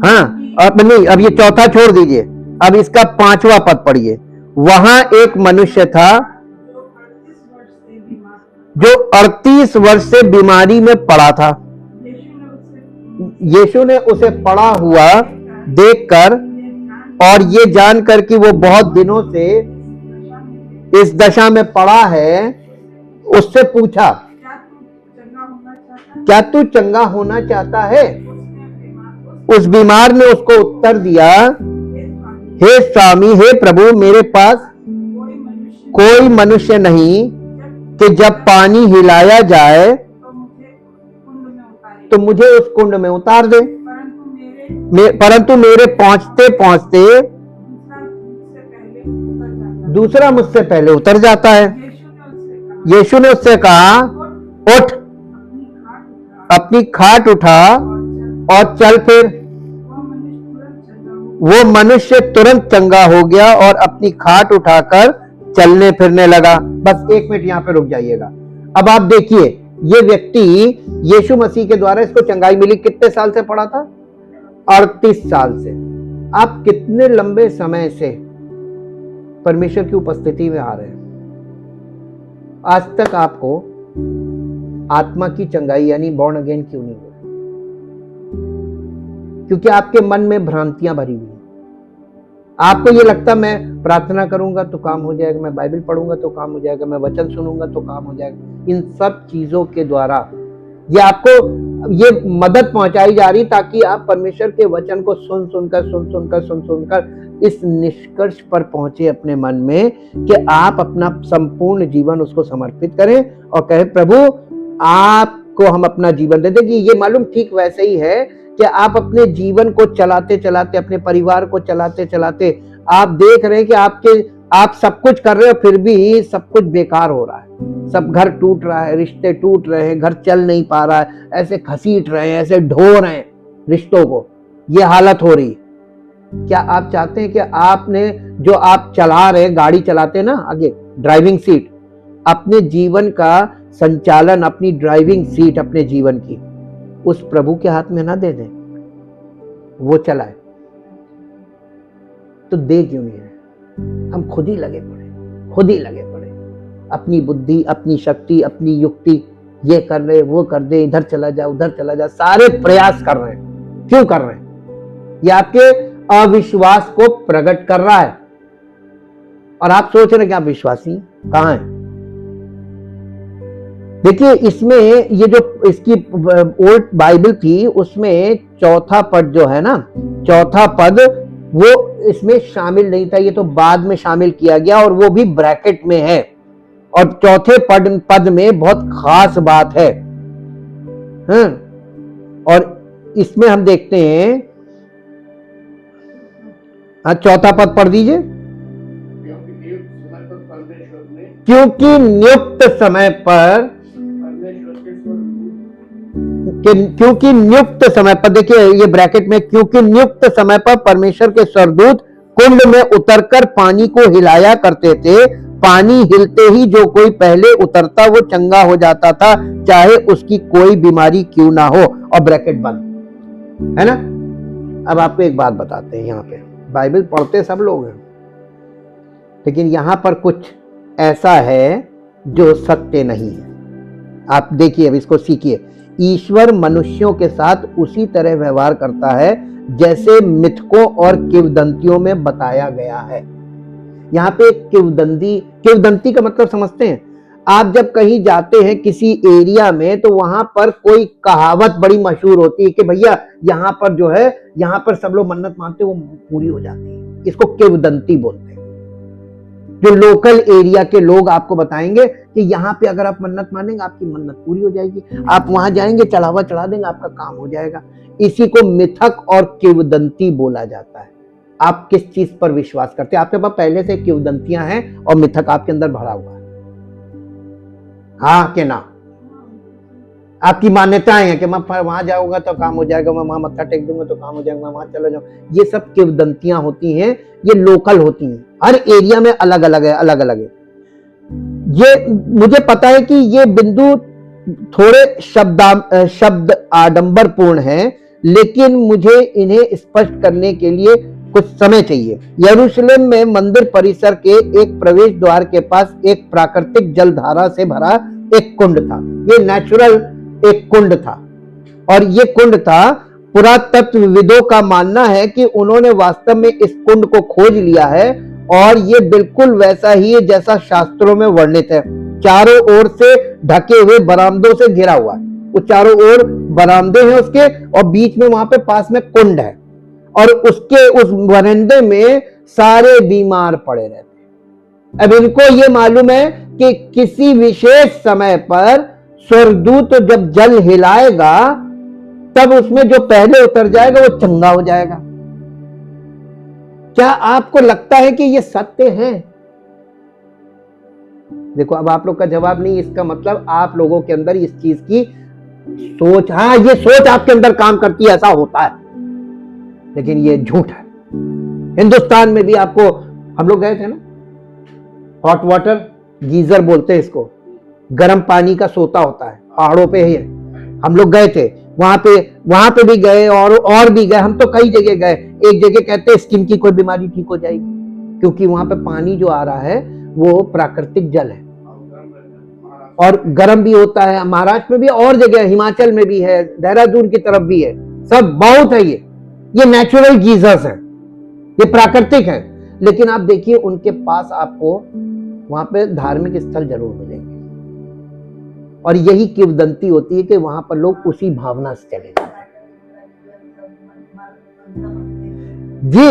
हाँ, अब नहीं, अब ये चौथा छोड़ दीजिए, अब इसका 5वां पद पढ़िए। वहां एक मनुष्य था जो 38 वर्ष से बीमारी में पड़ा था। यीशु ने उसे पड़ा हुआ देखकर और ये जानकर कि वो बहुत दिनों से इस दशा में पड़ा है, उससे पूछा, क्या तू चंगा होना चाहता है? उस बीमार ने उसको उत्तर दिया, हे स्वामी, हे प्रभु, मेरे पास कोई मनुष्य नहीं कि जब पानी हिलाया जाए तो मुझे उस कुंड में उतार दे, परंतु मेरे पहुंचते पहुंचते दूसरा मुझसे पहले उतर जाता है। यीशु ने उससे कहा, उठ, अपनी खाट उठा और चल फिर। वो मनुष्य तुरंत चंगा हो गया और अपनी खाट उठाकर चलने फिरने लगा। बस 1 मिनट यहां पे रुक जाइएगा। अब आप देखिए, ये व्यक्ति यीशु मसीह के द्वारा इसको चंगाई मिली। कितने साल से पड़ा था? 38 साल से। आप कितने लंबे समय से परमेश्वर की उपस्थिति में आ रहे हैं? आज तक आपको आत्मा की चंगाई यानी बॉर्न अगेन क्यों नहीं हुई? क्योंकि आपके मन में भ्रांतियां भरी हुई। आपको ये लगता मैं प्रार्थना करूंगा तो काम हो जाएगा, मैं बाइबल पढ़ूंगा तो काम हो जाएगा, मैं वचन सुनूंगा तो काम हो जाएगा। इन सब चीजों के द्वारा ये आपको ये मदद पहुंचाई जा रही ताकि आप परमेश्वर के वचन को सुन सुनकर इस निष्कर्ष पर पहुंचे अपने मन में कि आप अपना संपूर्ण जीवन उसको समर्पित करें और कहे, प्रभु आपको हम अपना जीवन दे दें। कि ये मालूम ठीक वैसे ही है कि आप अपने जीवन को चलाते चलाते, अपने परिवार को चलाते चलाते आप देख रहे हैं कि आप सब कुछ कर रहे हो, फिर भी सब कुछ बेकार हो रहा है। सब घर टूट रहा है, रिश्ते टूट रहे हैं, घर चल नहीं पा रहा है, ऐसे घसीट रहे हैं, ऐसे ढो रहे हैं रिश्तों को, ये हालत हो रही। क्या आप चाहते हैं कि आपने जो आप चला रहे, गाड़ी चलाते हैं ना आगे, ड्राइविंग सीट, अपने जीवन का संचालन, अपनी ड्राइविंग सीट अपने जीवन की उस प्रभु के हाथ में ना दे दें, वो चलाए? तो दे क्यों नहीं रहे? हम खुद ही लगे पड़े, अपनी बुद्धि, अपनी शक्ति, अपनी युक्ति, ये कर रहे, वो कर दे, इधर चला जा, उधर चला जा, सारे प्रयास कर रहे हैं। क्यों कर रहे हैं? ये आपके अविश्वास को प्रकट कर रहा है। और आप सोच रहे हैं कि आप विश्वासी कहां हैं? देखिए, इसमें ये जो इसकी ओल्ड बाइबल थी उसमें चौथा पद जो है ना, चौथा पद वो इसमें शामिल नहीं था, ये तो बाद में शामिल किया गया और वो भी ब्रैकेट में है। और चौथे पद में बहुत खास बात है। और इसमें हम देखते हैं, चौथा पद पढ़ दीजिए। क्योंकि नियुक्त समय पर, क्योंकि नियुक्त समय पर, देखिए ये ब्रैकेट में, क्योंकि नियुक्त समय पर परमेश्वर के स्वर्गदूत कुंड में उतरकर पानी को हिलाया करते थे। पानी हिलते ही जो कोई पहले उतरता वो चंगा हो जाता था, चाहे उसकी कोई बीमारी क्यों ना हो। और ब्रैकेट बंद है ना। अब आपको एक बात बताते हैं, यहाँ पे बाइबल पढ़ते सब लोग हैं, लेकिन यहां पर कुछ ऐसा है जो सत्य नहीं है। आप देखिए, अब इसको सीखिए। ईश्वर मनुष्यों के साथ उसी तरह व्यवहार करता है जैसे मिथकों और किंवदंतियों में बताया गया है। यहाँ पे किंवदंती का मतलब समझते हैं? आप जब कहीं जाते हैं किसी एरिया में, तो वहां पर कोई कहावत बड़ी मशहूर होती है कि भैया यहाँ पर जो है, यहाँ पर सब लोग मन्नत मानते वो पूरी हो जाती है। इसको किंवदंती बोलते हैं। जो लोकल एरिया के लोग आपको बताएंगे कि यहाँ पे अगर आप मन्नत मानेंगे आपकी मन्नत पूरी हो जाएगी, आप वहां जाएंगे चढ़ावा चढ़ा देंगे आपका काम हो जाएगा। इसी को मिथक और किंवदंती बोला जाता है। आप किस चीज पर विश्वास करते हैं? आपके पास पहले से किंवदंतियां हैं और मिथक आपके अंदर भरा हुआ है, हाँ के ना? आपकी मान्यताएं हैं कि मैं वहां जाऊंगा तो काम हो जाएगा, मैं वहां मत्था टेक दूंगा तो काम हो जाएगा, मैं वहां चला जाऊंगा। ये सब किंवदंतियां होती हैं, ये लोकल होती हैं, हर एरिया में अलग अलग है, अलग अलग है। ये मुझे पता है कि ये बिंदु थोड़े शब्द आडंबरपूर्ण है, लेकिन मुझे इन्हें स्पष्ट करने के लिए कुछ समय चाहिए। यरूशलेम में मंदिर परिसर के एक प्रवेश द्वार के पास एक प्राकृतिक जलधारा से भरा एक कुंड था। ये नेचुरल एक कुंड था, और ये कुंड था। पुरातत्वविदों का मानना है कि उन्होंने वास्तव में इस कुंड को खोज लिया है, और ये बिल्कुल वैसा ही है जैसा शास्त्रों में वर्णित है। चारों ओर से ढके हुए बरामदों से घिरा हुआ है। वो चारों ओर बरामदे हैं उसके, और बीच में वहां पे पास में कुंड है, और उसके उस बरामदे में सारे बीमार पड़े रहते हैं। अब इनको ये मालूम है कि किसी विशेष समय पर स्वर्गदूत जब जल हिलाएगा तब उसमें जो पहले उतर जाएगा वो चंगा हो जाएगा। क्या आपको लगता है कि ये सत्य है? देखो, अब आप लोग का जवाब नहीं, इसका मतलब आप लोगों के अंदर इस चीज की सोच, हाँ ये सोच आपके अंदर काम करती है, ऐसा होता है, लेकिन ये झूठ है। हिंदुस्तान में भी आपको, हम लोग गए थे ना, हॉट वाटर गीजर बोलते हैं इसको, गर्म पानी का सोता होता है, पहाड़ों पे है, हम लोग गए थे वहां पे भी गए, और भी गए, हम तो कई जगह गए। एक जगह कहते हैं स्किन की कोई बीमारी ठीक हो जाएगी, क्योंकि वहां पे पानी जो आ रहा है वो प्राकृतिक जल है, और गर्म भी होता है। महाराष्ट्र में भी और जगह, हिमाचल में भी है, देहरादून की तरफ भी है, सब बहुत है। ये नेचुरल गीजर्स है, ये प्राकृतिक है। लेकिन आप देखिए उनके पास आपको वहां पे धार्मिक स्थल जरूर मिलेंगे, और यही किंवदंती होती है कि वहां पर लोग उसी भावना से चले जाते हैं जी।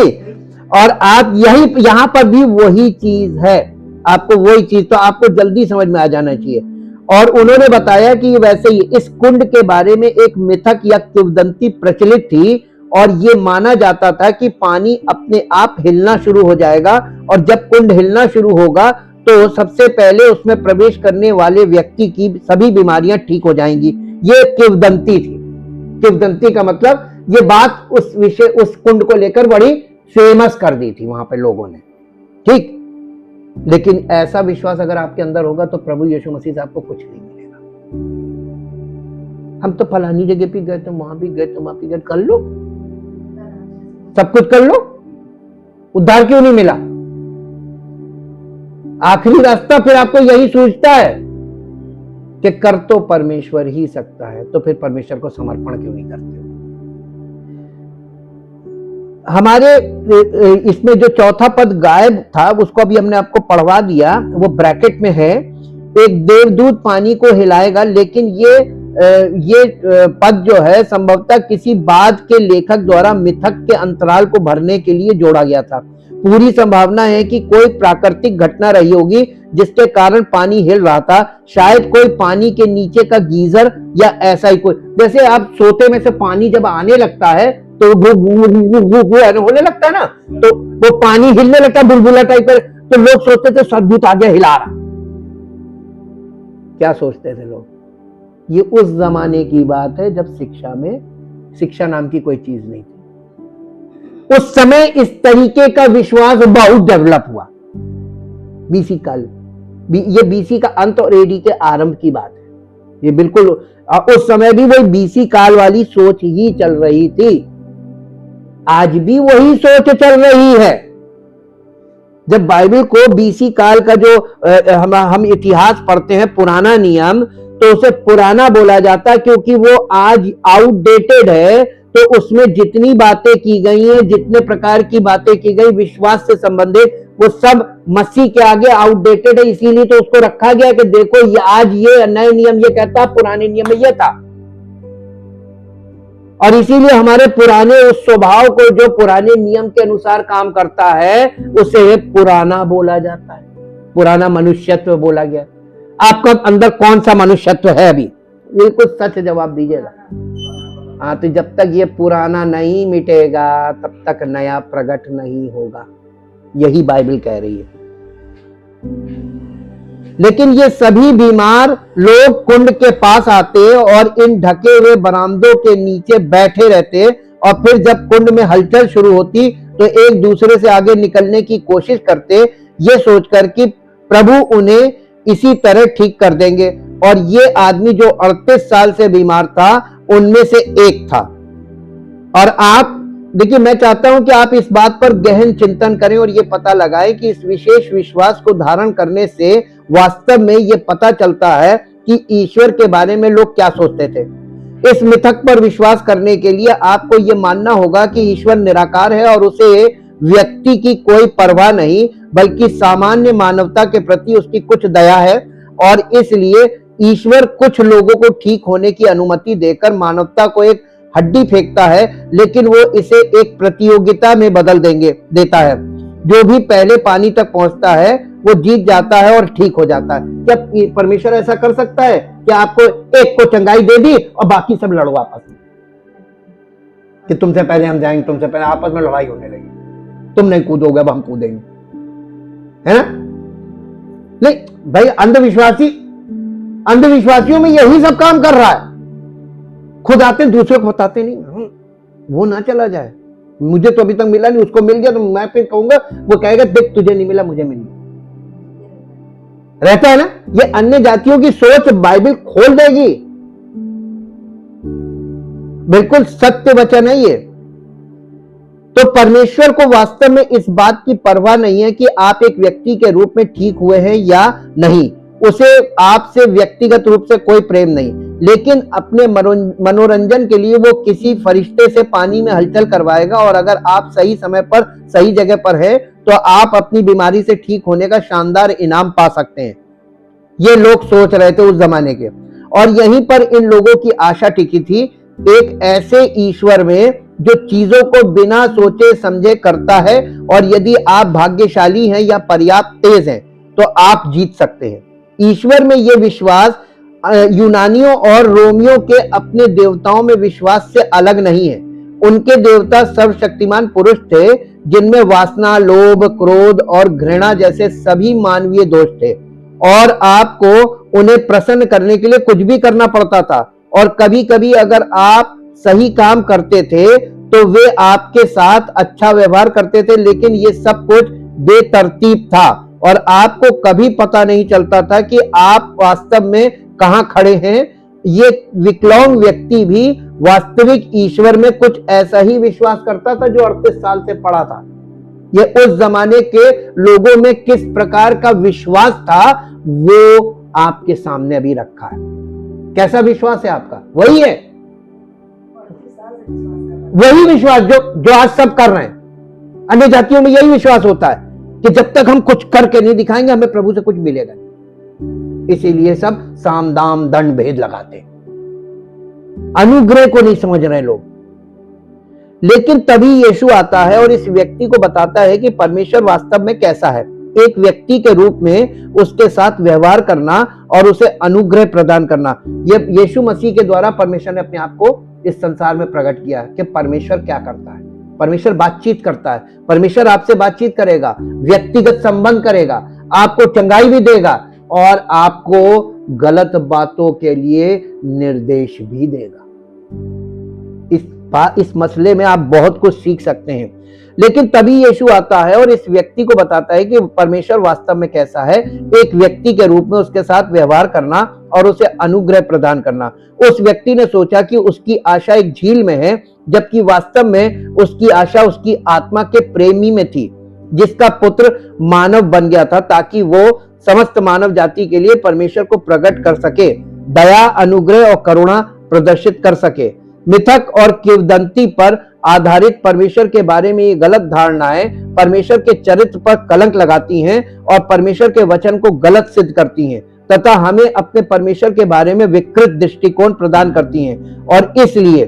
और आप यहां पर भी वही चीज है, आपको वही चीज, तो आपको जल्दी समझ में आ जाना चाहिए। और उन्होंने बताया कि वैसे ही इस कुंड के बारे में एक मिथक या किंवदंती प्रचलित थी, और ये माना जाता था कि पानी अपने आप हिलना शुरू हो जाएगा, और जब कुंड हिलना शुरू होगा तो सबसे पहले उसमें प्रवेश करने वाले व्यक्ति की सभी बीमारियां ठीक हो जाएंगी। ये किंवदंती थी। किंवदंती का मतलब ये बात उस कुंड को लेकर बड़ी फेमस कर दी थी वहां पे लोगों ने, ठीक। लेकिन ऐसा विश्वास अगर आपके अंदर होगा तो प्रभु यीशु मसीह से आपको कुछ नहीं मिलेगा। हम तो फलानी जगह पे गए थे, वहां भी गए थे, वहां भी गए, कर लो सब कुछ, कर लो, उद्धार क्यों नहीं मिला? आखिरी रास्ता फिर आपको यही सूझता है कि कर तो परमेश्वर ही सकता है, तो फिर परमेश्वर को समर्पण क्यों नहीं करते हो? हमारे इसमें जो चौथा पद गायब था उसको अभी हमने आपको पढ़वा दिया, वो ब्रैकेट में है। एक देवदूत पानी को हिलाएगा, लेकिन ये पद जो है संभवतः किसी बाद के लेखक द्वारा मिथक के अंतराल को भरने के लिए जोड़ा गया था। पूरी संभावना है कि कोई प्राकृतिक घटना रही होगी जिसके कारण पानी हिल रहा था। शायद कोई पानी के नीचे का गीजर या ऐसा ही कोई, जैसे आप सोते में से पानी जब आने लगता है तो वो होने लगता है ना, तो वो पानी हिलने लगता है बुलबुला टाइप पर, तो लोग सोचते थे सदभूत आ गया हिला रहा। क्या सोचते थे लोग? ये उस जमाने की बात है जब शिक्षा नाम की कोई चीज नहीं थी। उस समय इस तरीके का विश्वास बहुत डेवलप हुआ। बीसी काल, ये बीसी का अंत और एडी के आरंभ की बात है। ये बिल्कुल उस समय भी वही बीसी काल वाली सोच ही चल रही थी। आज भी वही सोच चल रही है। जब बाइबल को बीसी काल का जो हम इतिहास पढ़ते हैं, पुराना नियम, तो उसे पुराना बोला जाता है क्योंकि वो आज आउटडेटेड है। तो उसमें जितनी बातें की गई हैं, जितने प्रकार की बातें की गई विश्वास से संबंधित, वो सब मसीह के आगे आउटडेटेड है। इसीलिए तो उसको रखा गया कि देखो ये आज ये नए नियम ये कहता, पुराने नियम में ये था। और इसीलिए हमारे पुराने उस स्वभाव को जो पुराने नियम के अनुसार काम करता है उसे पुराना बोला जाता है, पुराना मनुष्यत्व बोला गया। आपका अंदर कौन सा मनुष्यत्व है अभी? बिल्कुल सच जवाब दीजिएगा। हाँ, तो जब तक ये पुराना नहीं मिटेगा तब तक नया प्रकट नहीं होगा, यही बाइबल कह रही है। लेकिन ये सभी बीमार लोग कुंड के पास आते और इन ढके हुए बरामदों के नीचे बैठे रहते, और फिर जब कुंड में हलचल शुरू होती तो एक दूसरे से आगे निकलने की कोशिश करते, ये सोचकर कि प्रभु उन्हें इसी तरह ठीक कर देंगे। और ये आदमी जो 38 साल से बीमार था उनमें से एक था। और आप देखिए, मैं चाहता हूं कि आप इस बात पर गहन चिंतन करें और ये पता लगाएं कि इस विशेष विश्वास को धारण करने से वास्तव में ये पता चलता है कि ईश्वर के बारे में लोग क्या सोचते थे। इस मिथक पर विश्वास करने के लिए आपको ये मानना होगा कि ईश्वर निराकार है और उसे व्यक्ति की कोई परवाह नहीं, बल्कि सामान्य मानवता के प्रति उसकी कुछ दया है। और इसलिए ईश्वर कुछ लोगों को ठीक होने की अनुमति देकर मानवता को एक हड्डी फेंकता है, लेकिन वो इसे एक प्रतियोगिता में बदल देता है। जो भी पहले पानी तक पहुंचता है वो जीत जाता है और ठीक हो जाता है। क्या परमेश्वर ऐसा कर सकता है कि आपको एक को चंगाई दे दी और बाकी सब लड़ो आपस में, कि तुमसे पहले हम जाएंगे, तुमसे पहले, आपस में लड़ाई होने लगी, तुम नहीं कूदोगे अब हम कूदेंगे, है ना? नहीं भाई, अंधविश्वासियों में यही सब काम कर रहा है। खुद आते दूसरे को बताते नहीं, वो ना चला जाए, मुझे तो अभी तक मिला नहीं, उसको मिल गया तो मैं फिर कहूंगा, वो कहेगा देख तुझे नहीं मिला मुझे मिल गया। रहता है ना? ये अन्य जातियों की सोच बाइबल खोल देगी। बिल्कुल सत्य वचन है ये। तो परमेश्वर को वास्तव में इस बात की परवाह नहीं है कि आप एक व्यक्ति के रूप में ठीक हुए हैं या नहीं। उसे आपसे व्यक्तिगत रूप से कोई प्रेम नहीं, लेकिन अपने मनोरंजन के लिए वो किसी फरिश्ते से पानी में हलचल करवाएगा। और अगर आप सही समय पर सही जगह पर हैं तो आप अपनी बीमारी से ठीक होने का शानदार इनाम पा सकते हैं। ये लोग सोच रहे थे उस जमाने के, और यहीं पर इन लोगों की आशा टिकी थी, एक ऐसे ईश्वर में जो चीजों को बिना सोचे समझे करता है। और यदि आप भाग्यशाली हैं या पर्याप्त तेज हैं तो आप जीत सकते हैं। ईश्वर में यह विश्वास यूनानियों और रोमियों के अपने देवताओं में विश्वास से अलग नहीं है। उनके देवता सर्वशक्तिमान पुरुष थे जिनमें वासना, लोभ, क्रोध और घृणा जैसे सभी मानवीय दोष थे, और आपको उन्हें प्रसन्न करने के लिए कुछ भी करना पड़ता था। और कभी कभी अगर आप सही काम करते थे तो वे आपके साथ अच्छा व्यवहार करते थे, लेकिन ये सब कुछ बेतरतीब था और आपको कभी पता नहीं चलता था कि आप वास्तव में कहां खड़े हैं। ये विकलांग व्यक्ति भी वास्तविक ईश्वर में कुछ ऐसा ही विश्वास करता था जो 38 साल से पड़ा था। ये उस जमाने के लोगों में किस प्रकार का विश्वास था वो आपके सामने अभी रखा है। कैसा विश्वास है आपका? वही है, वही विश्वास जो आज सब कर रहे हैं। अन्य जातियों में यही विश्वास होता है कि जब तक हम कुछ करके नहीं दिखाएंगे हमें प्रभु से कुछ मिलेगा। इसीलिए सब साम दाम दंड भेद लगाते, अनुग्रह को नहीं समझ रहे लोग। लेकिन तभी यीशु आता है और इस व्यक्ति को बताता है कि परमेश्वर वास्तव में कैसा है। एक व्यक्ति के रूप में उसके साथ व्यवहार करना और उसे अनुग्रह प्रदान करना। ये यीशु मसीह के द्वारा परमेश्वर ने अपने आप को इस संसार में प्रकट किया कि परमेश्वर क्या करता है। परमेश्वर बातचीत करता है, परमेश्वर आपसे बातचीत करेगा, व्यक्तिगत संबंध करेगा, आपको चंगाई भी देगा और आपको गलत बातों के लिए निर्देश भी देगा। इस मसले में आप बहुत कुछ सीख सकते हैं। लेकिन तभी यीशु आता है और इस व्यक्ति को बताता है कि परमेश्वर वास्तव में कैसा है। एक व्यक्ति के रूप में उसके साथ व्यवहार करना और उसे अनुग्रह प्रदान करना। उस व्यक्ति ने सोचा कि उसकी आशा एक झील में है, जबकि वास्तव में उसकी आशा उसकी आत्मा के प्रेमी में थी, जिसका पुत्र मानव बन गया था ताकि वो समस्त मानव जाति के लिए परमेश्वर को प्रकट कर सके, दया, अनुग्रह और करुणा प्रदर्शित कर सके। मिथक और किंवदंती पर आधारित परमेश्वर के बारे में ये गलत धारणाएं परमेश्वर के चरित्र पर कलंक लगाती हैं और परमेश्वर के वचन को गलत सिद्ध करती हैं तथा हमें अपने परमेश्वर के बारे में विकृत दृष्टिकोण प्रदान करती हैं। और इसलिए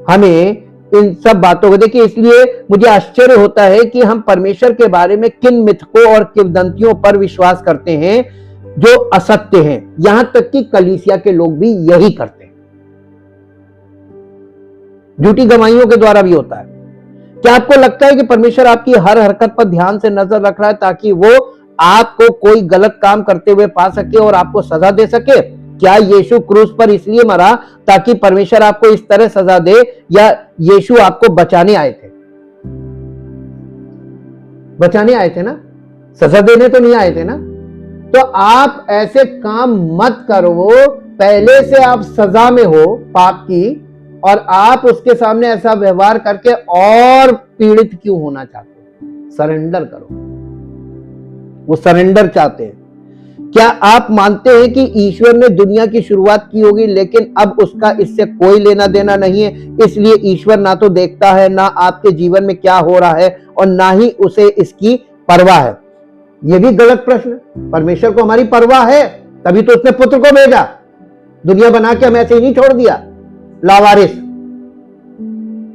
हमें इन सब बातों को देखिए, इसलिए मुझे आश्चर्य होता है कि हम परमेश्वर के बारे में किन मिथकों और किंवदंतियों पर विश्वास करते हैं जो असत्य हैं। यहां तक कि कलीसिया के लोग भी यही करते हैं, झूठी गवाहियों के द्वारा भी होता है। क्या आपको लगता है कि परमेश्वर आपकी हर हरकत पर ध्यान से नजर रख रहा है ताकि वो आपको कोई गलत काम करते हुए पा सके और आपको सजा दे सके? क्या यीशु क्रूस पर इसलिए मरा ताकि परमेश्वर आपको इस तरह सजा दे, या यीशु आपको बचाने आए थे? बचाने आए थे ना, सजा देने तो नहीं आए थे ना। तो आप ऐसे काम मत करो, पहले से आप सजा में हो पाप की और आप उसके सामने ऐसा व्यवहार करके और पीड़ित क्यों होना चाहते हो? सरेंडर करो। वो सरेंडर चाहते हैं। क्या आप मानते हैं कि ईश्वर ने दुनिया की शुरुआत की होगी लेकिन अब उसका इससे कोई लेना देना नहीं है, इसलिए ईश्वर ना तो देखता है ना आपके जीवन में क्या हो रहा है और ना ही उसे इसकी परवाह है? यह भी गलत प्रश्न। परमेश्वर को हमारी परवाह है, तभी तो उसने पुत्र को भेजा। दुनिया बना के हमें ऐसे ही नहीं छोड़ दिया लावारिस।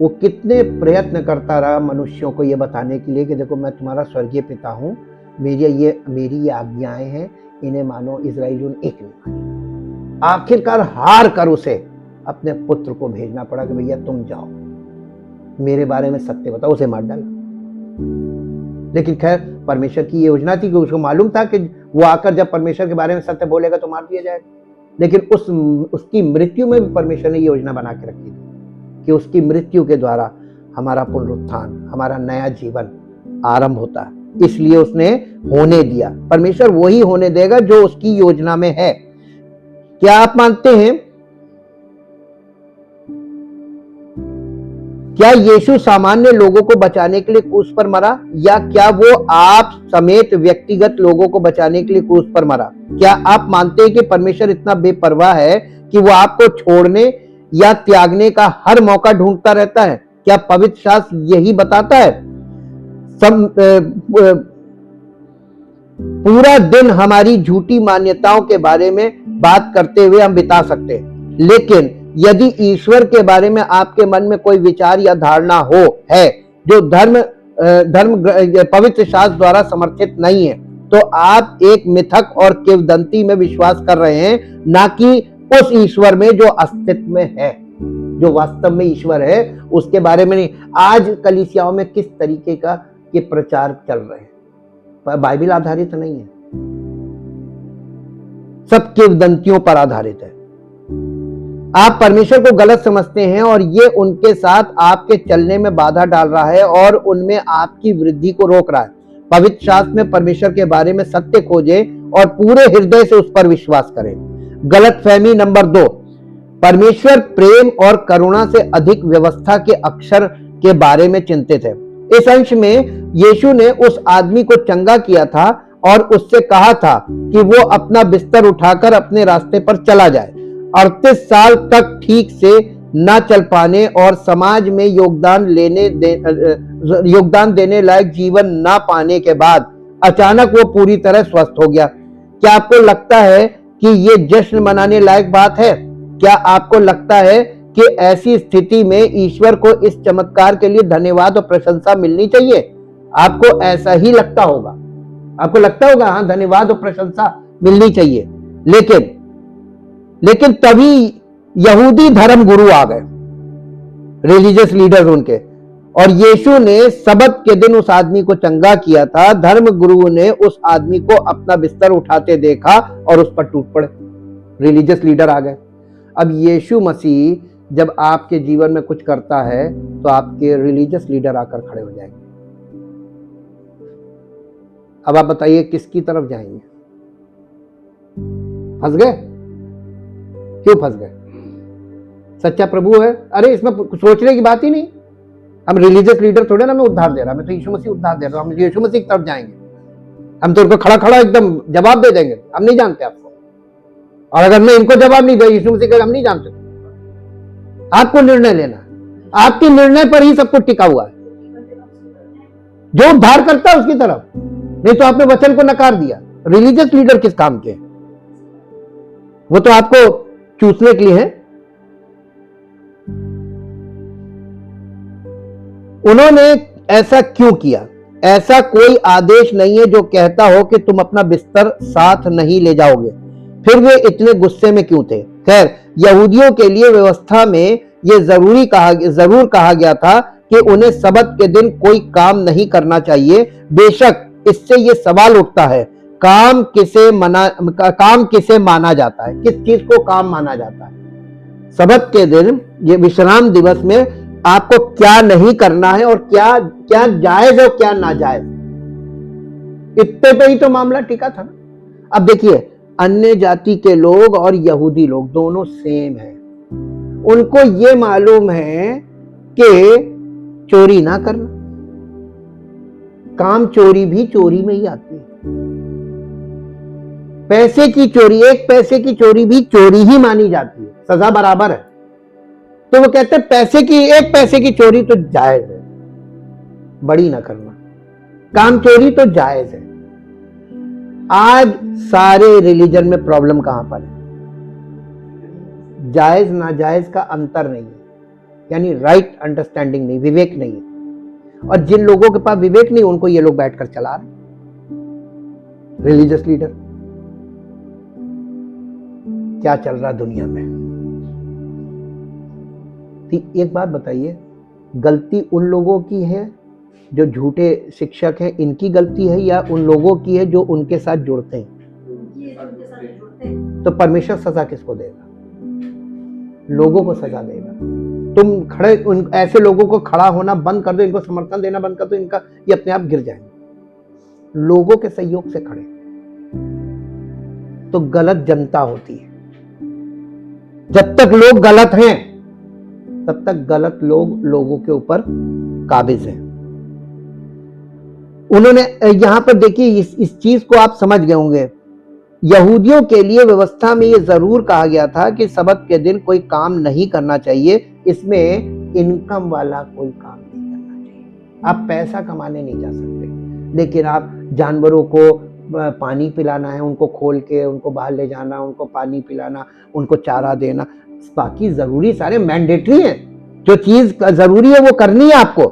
वो कितने प्रयत्न करता रहा मनुष्यों को यह बताने के लिए कि देखो मैं तुम्हारा स्वर्गीय पिता हूं, मेरी ये आज्ञाएं हैं, इन्हें मानो। इजराइलियों ने एक नहीं मानी। आखिरकार हार कर उसे अपने पुत्र को भेजना पड़ा कि भैया तुम जाओ, मेरे बारे में सत्य बताओ। उसे मार डाला। लेकिन खैर परमेश्वर की ये योजना थी कि उसको मालूम था कि वो आकर जब परमेश्वर के बारे में सत्य बोलेगा तो मार दिया जाएगा। लेकिन उसकी मृत्यु में भी परमेश्वर ने ये योजना बना के रखी थी कि उसकी मृत्यु के द्वारा हमारा पुनरुत्थान, हमारा नया जीवन आरंभ होता है। इसलिए उसने होने दिया। परमेश्वर वही होने देगा जो उसकी योजना में है। क्या आप मानते हैं? क्या यीशु सामान्य लोगों को बचाने के लिए क्रूस पर मरा, या क्या वो आप समेत व्यक्तिगत लोगों को बचाने के लिए क्रूस पर मरा? क्या आप मानते हैं कि परमेश्वर इतना बेपरवाह है कि वो आपको छोड़ने या त्यागने का हर मौका ढूंढता रहता है? क्या पवित्र शास्त्र यही बताता है? पूरा दिन हमारी झूठी मान्यताओं के बारे में बात करते हुए हम बिता सकते हैं, लेकिन यदि ईश्वर के बारे में आपके मन में कोई विचार या धारणा है जो पवित्र शास्त्र द्वारा समर्थित नहीं है, तो आप एक मिथक और किंवदंती में विश्वास कर रहे हैं, ना कि उस ईश्वर में जो अस्तित्व में है, जो वास्तव में ईश्वर है उसके बारे में नहीं। आज कलीसियाओं में किस तरीके का ये प्रचार चल रहे हैं, पर बाइबल आधारित नहीं है, सब किंवदंतियों पर आधारित है। आप परमेश्वर को गलत समझते हैं और ये उनके साथ आपके चलने में बाधा डाल रहा है और उनमें आपकी वृद्धि को रोक रहा है। पवित्र शास्त्र में परमेश्वर के बारे में सत्य खोजें और पूरे हृदय से उस पर विश्वास करें। गलतफहमी नंबर 2, परमेश्वर प्रेम और करुणा से अधिक व्यवस्था के अक्षर के बारे में चिंतित है। इस अंश में यीशु ने उस आदमी को चंगा किया था और उससे कहा था कि वो अपना बिस्तर उठाकर अपने रास्ते पर चला जाए। 38 साल तक ठीक से न चल पाने और समाज में योगदान देने लायक जीवन न पाने के बाद अचानक वो पूरी तरह स्वस्थ हो गया। क्या आपको लगता है कि ये जश्न मनाने लायक बात है? क्या आपको लगता है कि ऐसी स्थिति में ईश्वर को इस चमत्कार के लिए धन्यवाद और प्रशंसा मिलनी चाहिए। आपको ऐसा ही लगता होगा, आपको लगता होगा हाँ धन्यवाद और प्रशंसा मिलनी चाहिए। लेकिन तभी यहूदी धर्म गुरु आ गए, रिलीजियस लीडर्स उनके, और यीशु ने सबत के दिन उस आदमी को चंगा किया था। धर्म गुरु ने उस आदमी को अपना बिस्तर उठाते देखा और उस पर टूट पड़े। रिलीजियस लीडर आ गए। अब यीशु मसीह जब आपके जीवन में कुछ करता है तो आपके रिलीजियस लीडर आकर खड़े हो जाएंगे। अब आप बताइए किसकी तरफ जाएंगे? फंस गए? क्यों फंस गए? सच्चा प्रभु है, अरे इसमें सोचने की बात ही नहीं। हम रिलीजियस लीडर थोड़े ना मैं उद्धार दे रहा, मैं तो यीशु मसीह उद्धार दे रहा हूं। हम यीशु मसीह की तरफ जाएंगे, हम तो उनको खड़ा खड़ा एकदम जवाब दे देंगे, हम नहीं जानते आपको। और अगर मैं इनको जवाब नहीं दे, यीशु मसीह हम नहीं जानते। आपको निर्णय लेना, आपके निर्णय पर ही सब कुछ टिका हुआ है। जो उद्धार करता है उसकी तरफ, नहीं तो आपने वचन को नकार दिया। रिलीजियस लीडर किस काम के? वो तो आपको चूसने के लिए है। उन्होंने ऐसा क्यों किया? ऐसा कोई आदेश नहीं है जो कहता हो कि तुम अपना बिस्तर साथ नहीं ले जाओगे। फिर वे इतने गुस्से में क्यों थे? खैर, यहूदियों के लिए व्यवस्था में यह जरूर कहा गया था कि उन्हें सबत के दिन कोई काम नहीं करना चाहिए। बेशक इससे यह सवाल उठता है, काम किसे माना जाता है? किस चीज को काम माना जाता है? सबत के दिन, ये विश्राम दिवस में आपको क्या नहीं करना है और क्या क्या जायज और क्या नाजायज, इतने पे ही तो मामला टिका था ना। अब देखिए, अन्य जाति के लोग और यहूदी लोग दोनों सेम हैं। उनको ये मालूम है कि चोरी ना करना, काम चोरी भी चोरी में ही आती है। पैसे की चोरी, एक पैसे की चोरी भी चोरी ही मानी जाती है, सजा बराबर है। तो वो कहते हैं एक पैसे की चोरी तो जायज है, बड़ी ना करना। काम चोरी तो जायज है। आज सारे रिलीजन में प्रॉब्लम कहां पर है? जायज नाजायज का अंतर नहीं है, यानी राइट अंडरस्टैंडिंग नहीं, विवेक नहीं है। और जिन लोगों के पास विवेक नहीं, उनको ये लोग बैठकर चला रहे, रिलीजियस लीडर। क्या चल रहा दुनिया में? एक बात बताइए, गलती उन लोगों की है जो झूठे शिक्षक हैं, इनकी गलती है, या उन लोगों की है जो उनके साथ जुड़ते हैं? तो परमेश्वर सजा किसको देगा? लोगों को सजा देगा। तुम ऐसे लोगों को खड़ा होना बंद कर दो, इनको समर्थन देना बंद कर दो, इनका ये अपने आप गिर जाएंगे। लोगों के सहयोग से खड़े तो गलत जनता होती है। जब तक लोग गलत हैं तब तक गलत लोग लोगों के ऊपर काबिज हैं। उन्होंने यहां पर देखिए, इस चीज को आप समझ गए होंगे। यहूदियों के लिए व्यवस्था में यह जरूर कहा गया था कि सबत के दिन कोई काम नहीं करना चाहिए। इसमें इनकम वाला कोई काम नहीं करना चाहिए। आप पैसा कमाने नहीं जा सकते, लेकिन आप जानवरों को पानी पिलाना है, उनको खोल के उनको बाहर ले जाना, उनको पानी पिलाना, उनको चारा देना, बाकी जरूरी सारे मैंडेटरी हैं। जो चीज जरूरी है वो करनी है आपको।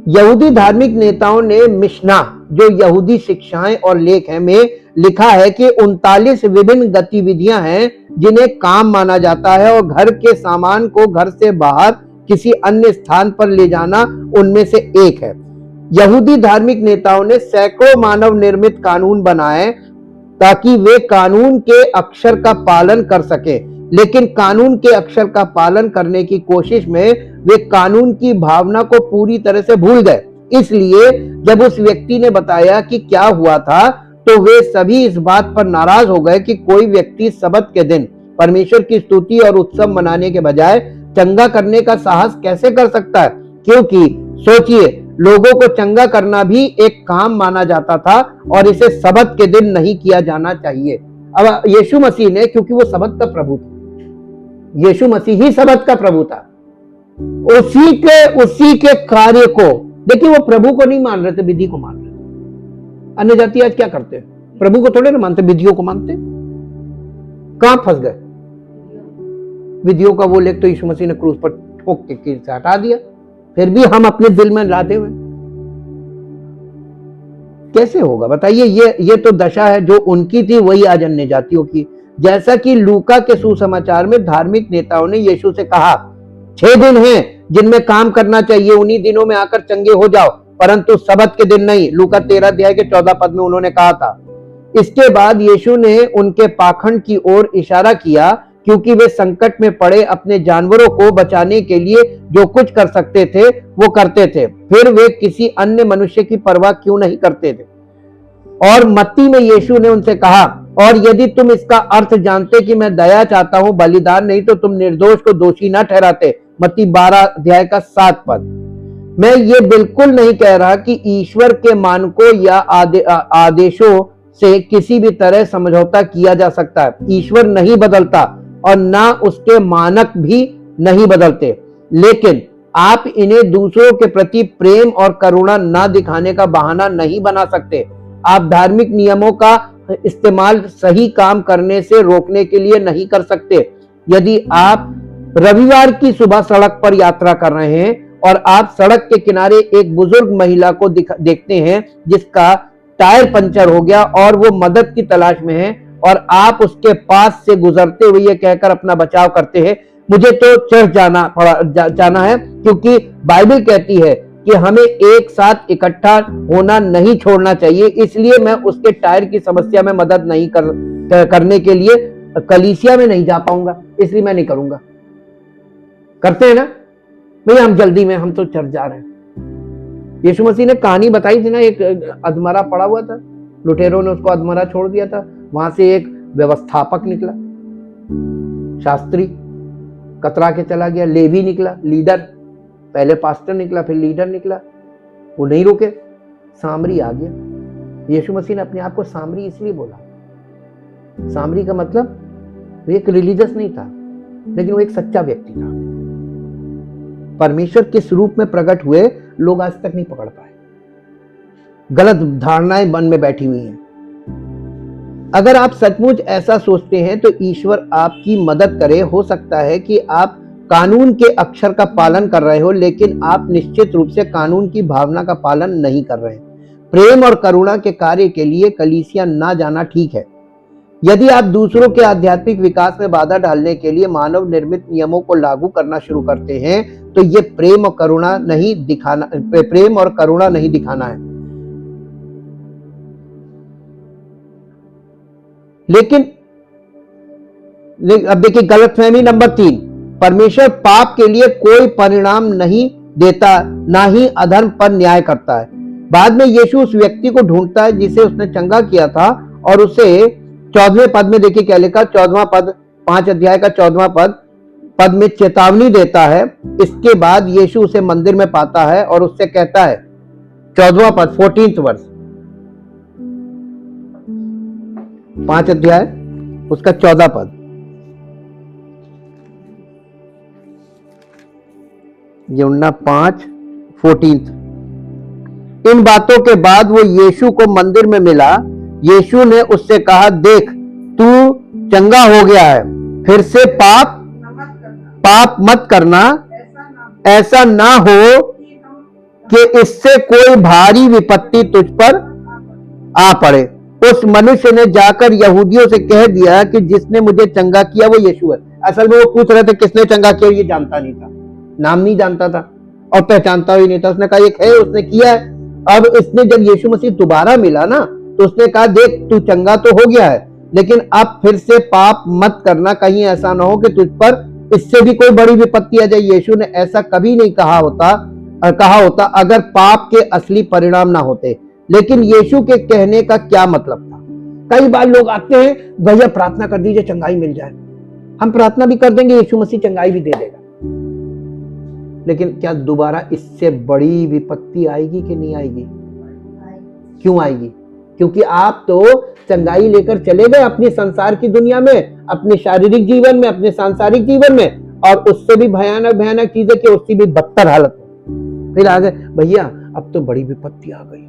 यहूदी धार्मिक नेताओं ने मिशना, जो यहूदी शिक्षाएं और लेख हैं, में लिखा है कि 39 विभिन्न गतिविधियां हैं जिन्हें काम माना जाता है, और घर के सामान को घर से बाहर किसी अन्य स्थान पर ले जाना उनमें से एक है। यहूदी धार्मिक नेताओं ने सैकड़ों मानव निर्मित कानून बनाए ताकि वे कानून के अक्षर का पालन कर सके, लेकिन कानून के अक्षर का पालन करने की कोशिश में वे कानून की भावना को पूरी तरह से भूल गए। इसलिए जब उस व्यक्ति ने बताया कि क्या हुआ था, तो वे सभी इस बात पर नाराज हो गए कि कोई व्यक्ति सबत के दिन परमेश्वर की स्तुति और उत्सव मनाने के बजाय चंगा करने का साहस कैसे कर सकता है। क्योंकि सोचिए, लोगों को चंगा करना भी एक काम माना जाता था और इसे सबत के दिन नहीं किया जाना चाहिए। अब यीशु मसीह ने, क्योंकि वो सबत का प्रभु था, यीशु मसीह ही सबत का प्रभु था, उसी के कार्य को देखिए, वो प्रभु को नहीं मान रहे थे, विधि को मान रहे थे। अन्य जाति आज क्या करते हैं? प्रभु को थोड़े ना मानते, विधियों को मानते। कहां फंस गए? विधियों का वो लेख तो यीशु मसीह ने क्रूस पर ठोक के हटा दिया, फिर भी हम अपने दिल में लाते हुए कैसे होगा बताइए? ये तो दशा है जो उनकी थी, वही आज अन्य जातियों की। जैसा कि लूका के सुसमाचार में धार्मिक नेताओं ने यीशु से कहा 6 दिन हैं जिनमें काम करना चाहिए, उन्हीं दिनों में आकर चंगे हो जाओ, परंतु सबत के दिन नहीं। लूका 13 अध्याय के 14 पद में उन्होंने कहा था। इसके बाद यीशु ने उनके पाखंड की ओर इशारा किया, क्योंकि वे संकट में पड़े अपने जानवरों को बचाने के लिए जो कुछ कर सकते थे वो करते थे, फिर वे किसी अन्य मनुष्य की परवाह क्यों नहीं करते थे। और मत्ती में यीशु ने उनसे कहा, और यदि तुम इसका अर्थ जानते कि मैं दया चाहता हूं, बलिदान नहीं, तो तुम निर्दोष को दोषी न ठहराते। मत्ती 12 अध्याय का 7 पद। मैं ये बिल्कुल नहीं कह रहा कि ईश्वर के मानकों या आदेशों से किसी भी तरह समझौता किया जा सकता है। ईश्वर नहीं बदलता और ना उसके मानक भी नहीं बदलते, लेकिन आप इन्हें दूसरों के प्रति प्रेम और करुणा न दिखाने का बहाना नहीं बना सकते। आप धार्मिक नियमों का इस्तेमाल सही काम करने से रोकने के लिए नहीं कर सकते। यदि आप रविवार की सुबह सड़क पर यात्रा कर रहे हैं और आप सड़क के किनारे एक बुजुर्ग महिला को देखते हैं जिसका टायर पंचर हो गया और वो मदद की तलाश में है, और आप उसके पास से गुजरते हुए ये कहकर अपना बचाव करते हैं, मुझे तो चर्च जाना है, क्योंकि बाइबल कहती है कि हमें एक साथ इकट्ठा होना नहीं छोड़ना चाहिए, इसलिए मैं उसके टायर की समस्या में मदद नहीं करने के लिए कलीसिया में नहीं जा पाऊंगा, इसलिए मैं नहीं करूंगा। करते हैं ना भैया, हम जल्दी में, हम तो चर्च जा रहे हैं। यीशु मसीह ने कहानी बताई थी ना, एक अधमरा पड़ा हुआ था, लुटेरों ने उसको अधमरा छोड़ दिया था, वहां से एक व्यवस्थापक निकला, शास्त्री कतरा के चला गया, लेवी निकला, लीडर, पहले पास्टर निकला फिर लीडर निकला, वो नहीं रुके, सामरी आ गया। यीशु मसीह ने अपने आप को सामरी इसलिए बोला, सामरी का मतलब वो एक रिलीजियस नहीं था, लेकिन वो एक सच्चा व्यक्ति था। परमेश्वर किस रूप में प्रकट हुए लोग आज तक नहीं पकड़ पाए, गलत धारणाएं मन में बैठी हुई हैं। अगर आप सचमुच ऐसा सोचते हैं तो ईश्वर आपकी मदद करे। हो सकता है कि आप कानून के अक्षर का पालन कर रहे हो, लेकिन आप निश्चित रूप से कानून की भावना का पालन नहीं कर रहे। प्रेम और करुणा के कार्य के लिए कलीसिया ना जाना ठीक है। यदि आप दूसरों के आध्यात्मिक विकास में बाधा डालने के लिए मानव निर्मित नियमों को लागू करना शुरू करते हैं, तो ये प्रेम और करुणा नहीं दिखाना है। लेकिन अब देखिए गलतफहमी नंबर 3, परमेश्वर पाप के लिए कोई परिणाम नहीं देता, ना ही अधर्म पर न्याय करता है। बाद में यीशु उस व्यक्ति को ढूंढता है जिसे उसने चंगा किया था, और उसे 14वें पद में देखिए क्या लिखा, 14वां पद, 5 अध्याय का 14वां पद में चेतावनी देता है। इसके बाद यीशु उसे मंदिर में पाता है और उससे कहता है, 14वां पद 14th वर्ष, 5 अध्याय उसका 14 पद, यूहन्ना 5:14। इन बातों के बाद वो यीशु को मंदिर में मिला। यीशु ने उससे कहा, देख तू चंगा हो गया है, फिर से पाप मत करना, ऐसा ना हो कि इससे कोई भारी विपत्ति तुझ पर आ पड़े। उस मनुष्य ने जाकर यहूदियों से कह दिया कि जिसने मुझे चंगा किया वो यीशु है। असल में वो पूछ रहे थे किसने चंगा किया, ये जानता नहीं था, नाम नहीं जानता था और पहचानता ही नहीं था। उसने कहा एक है, उसने किया है। अब इसने जब यीशु मसीह दोबारा मिला ना, तो उसने कहा देख तू चंगा तो हो गया है, लेकिन अब फिर से पाप मत करना, कहीं ऐसा ना हो कि तुझ पर इससे भी कोई बड़ी विपत्ति आ जाए। यीशु ने ऐसा कभी नहीं कहा होता अगर पाप के असली परिणाम ना होते। लेकिन यीशु के कहने का क्या मतलब था? कई बार लोग आते हैं, भैया प्रार्थना कर दीजिए चंगाई मिल जाए। हम प्रार्थना भी कर देंगे, यीशु मसीह चंगाई भी दे देगा, लेकिन क्या दोबारा इससे बड़ी विपत्ति आएगी कि नहीं आएगी? क्यों आएगी? क्योंकि आप तो चंगाई लेकर चले गए अपनी संसार की दुनिया में, अपने शारीरिक जीवन में, अपने सांसारिक जीवन में, और उससे भी भयानक चीजें कि उससे भी बदतर हालत में फिर आ गए, भैया अब तो बड़ी विपत्ति आ गई,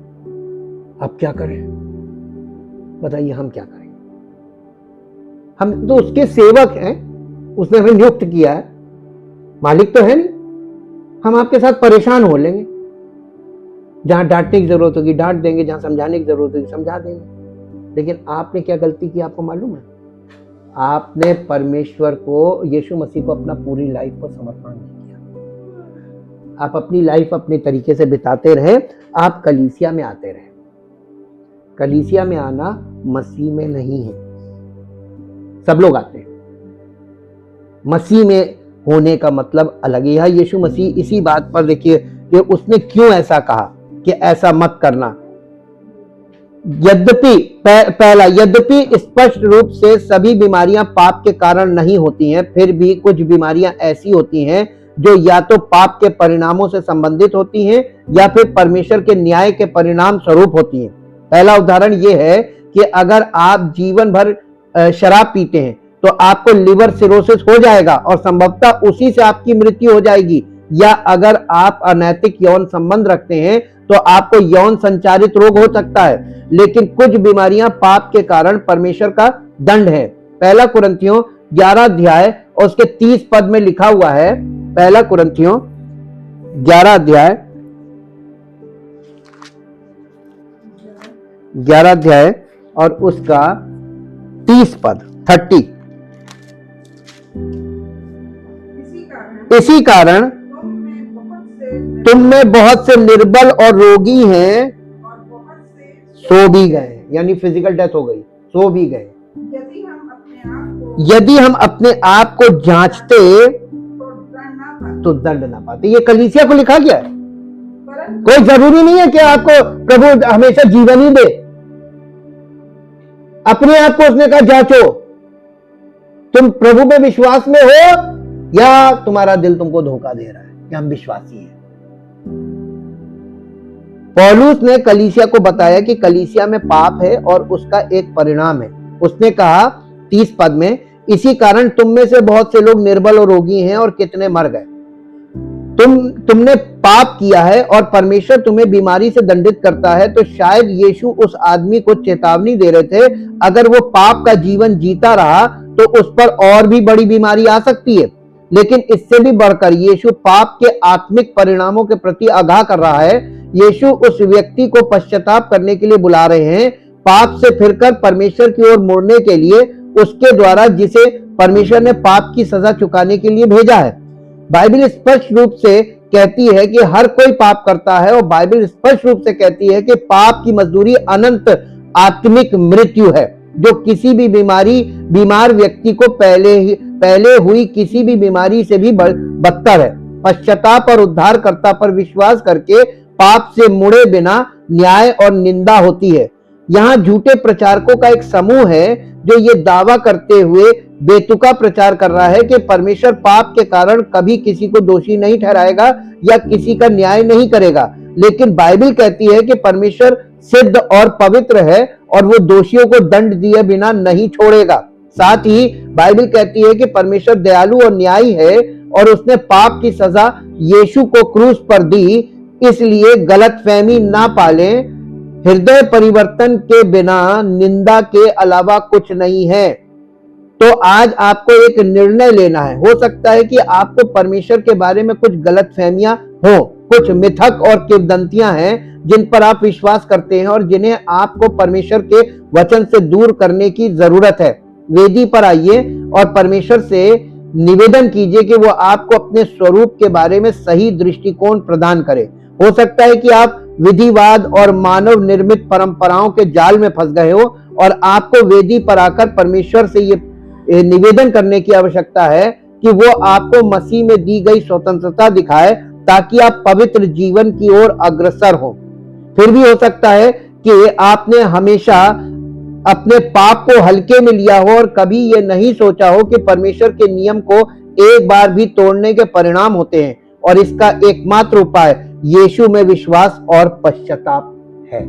अब क्या करें? बताइए हम क्या करें? हम तो उसके सेवक हैं, उसने हमें नियुक्त किया है, मालिक तो है नहीं। हम आपके साथ परेशान हो लेंगे, जहां डांटने की जरूरत होगी डांट देंगे, जहां समझाने की जरूरत होगी समझा देंगे। लेकिन आपने क्या गलती की आपको मालूम है? आपने परमेश्वर को, यीशु मसीह को अपना पूरी लाइफ को समर्पण नहीं किया। आप अपनी लाइफ अपने तरीके से बिताते रहे, आप कलीसिया में आते रहे। कलीसिया में आना मसीह में नहीं है। सब लोग आते हैं, मसीह में होने का मतलब अलग है। यीशु मसीह इसी बात पर देखिए कि उसने क्यों ऐसा कहा कि ऐसा मत करना। यद्यपि पहला, यद्यपि स्पष्ट रूप से सभी बीमारियां पाप के कारण नहीं होती हैं, फिर भी कुछ बीमारियां ऐसी होती हैं जो या तो पाप के परिणामों से संबंधित होती हैं या फिर परमेश्वर के न्याय के परिणाम स्वरूप होती हैं। पहला उदाहरण यह है कि अगर आप जीवन भर शराब पीते हैं तो आपको लिवर सिरोसिस हो जाएगा और संभवतः उसी से आपकी मृत्यु हो जाएगी। या अगर आप अनैतिक यौन संबंध रखते हैं तो आपको यौन संचारित रोग हो सकता है। लेकिन कुछ बीमारियां पाप के कारण परमेश्वर का दंड है। पहला कुरिन्थियों 11 अध्याय और उसके 30 पद में लिखा हुआ है। पहला कुरिन्थियों 11 अध्याय और उसका 30 पद 30। इसी कारण तुम में बहुत से निर्बल और रोगी हैं, सो भी गए, यानी फिजिकल डेथ हो गई, सो भी गए। यदि हम अपने आप को जांचते तो दंड ना पाते। ये कलीसिया को लिखा गया है। कोई जरूरी नहीं है कि आपको प्रभु हमेशा जीवन ही दे। अपने आप को उसने कहा जांचो, तुम प्रभु में विश्वास में हो या तुम्हारा दिल तुमको धोखा दे रहा है कि हम विश्वासी हैं। पौलुस ने कलीसिया को बताया कि कलीसिया में पाप है और उसका एक परिणाम है। उसने कहा 30 पद में, इसी कारण तुम में से बहुत से लोग निर्बल और रोगी हैं और कितने मर गए। तुमने पाप किया है और परमेश्वर तुम्हें बीमारी से दंडित करता है। तो शायद यीशु उस आदमी को चेतावनी दे रहे थे, अगर वो पाप का जीवन जीता रहा तो उस पर और भी बड़ी बीमारी आ सकती है। लेकिन इससे भी बढ़कर यीशु पाप के आत्मिक परिणामों के प्रति आगाह कर रहा है। यीशु उस व्यक्ति को पश्चाताप करने के लिए बुला रहे हैं, पाप से फिरकर परमेश्वर की ओर मुड़ने के लिए, उसके द्वारा जिसे परमेश्वर ने पाप की सजा चुकाने के लिए भेजा है। बाइबल स्पष्ट रूप से कहती है कि हर कोई पाप करता है और बाइबल स्पष्ट रूप से कहती है कि पाप की मजदूरी अनंत आत्मिक मृत्यु है, जो किसी भी बीमार व्यक्ति को पहले हुई किसी भी बीमारी से भी बदतर है। पश्चाताप और उद्धारकर्ता पर विश्वास करके पाप से मुड़े बिना न्याय और निंदा होती है। यहाँ झूठे प्रचारकों का एक समूह है जो ये दावा करते हुए बेतुका प्रचार कर रहा है कि परमेश्वर पाप के कारण कभी किसी को दोषी नहीं ठहराएगा या किसी का न्याय नहीं करेगा। लेकिन बाइबल कहती है कि परमेश्वर सिद्ध और पवित्र है और वो दोषियों को दंड दिए बिना नहीं छोड़ेगा। साथ ही बाइबल कहती है कि परमेश्वर दयालु और न्यायी है और उसने पाप की सजा यीशु को क्रूस पर दी। इसलिए गलतफहमी ना पालें, हृदय परिवर्तन के बिना निंदा के अलावा कुछ नहीं है। तो आज आपको एक निर्णय लेना है। हो सकता है कि आपको परमेश्वर के बारे में कुछ गलतफहमियां हो, कुछ मिथक और किंवदंतियां हैं जिन पर आप विश्वास करते हैं और जिन्हें आपको परमेश्वर के वचन से दूर करने की जरूरत है। वेदी पर आइए और परमेश्वर से निवेदन कीजिए कि वो आपको अपने स्वरूप के बारे में सही दृष्टिकोण प्रदान करे। हो सकता है कि आप विधिवाद और मानव निर्मित परंपराओं के जाल में फंस गए हो और आपको वेदी पर आकर परमेश्वर से ये निवेदन करने की आवश्यकता है कि वो आपको मसीह में दी गई स्वतंत्रता दिखाए ताकि आप पवित्र जीवन की ओर अग्रसर हो। फिर भी हो सकता है कि आपने हमेशा अपने पाप को हल्के में लिया हो और कभी ये नहीं सोचा हो कि परमेश्वर के नियम को एक बार भी तोड़ने के परिणाम होते हैं और इसका एकमात्र उपाय यीशु में विश्वास और पश्चाताप है।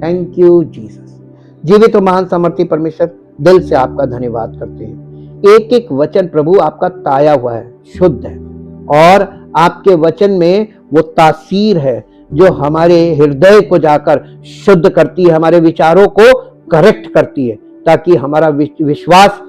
Thank you Jesus. जीवित और महान सामर्थी परमेश्वर, दिल से आपका धन्यवाद करते हैं। एक एक वचन प्रभु आपका ताया हुआ है, शुद्ध है और आपके वचन में वो तासीर है जो हमारे हृदय को जाकर शुद्ध करती है, हमारे विचारों को करेक्ट करती है, ताकि हमारा विश्वास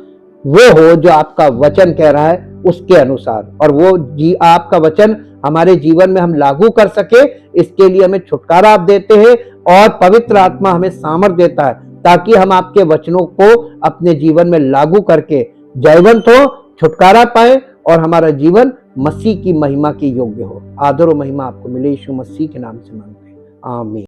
वो हो जो आपका वचन कह रहा है उसके अनुसार, और वो आपका वचन हमारे जीवन में हम लागू कर सके, इसके लिए हमें छुटकारा आप देते हैं और पवित्र आत्मा हमें सामर्थ देता है ताकि हम आपके वचनों को अपने जीवन में लागू करके जयवंत हो, छुटकारा पाए और हमारा जीवन मसीह की महिमा के योग्य हो। आदर और महिमा आपको मिले, यीशु मसीह के नाम से मांगते हैं, आमीन।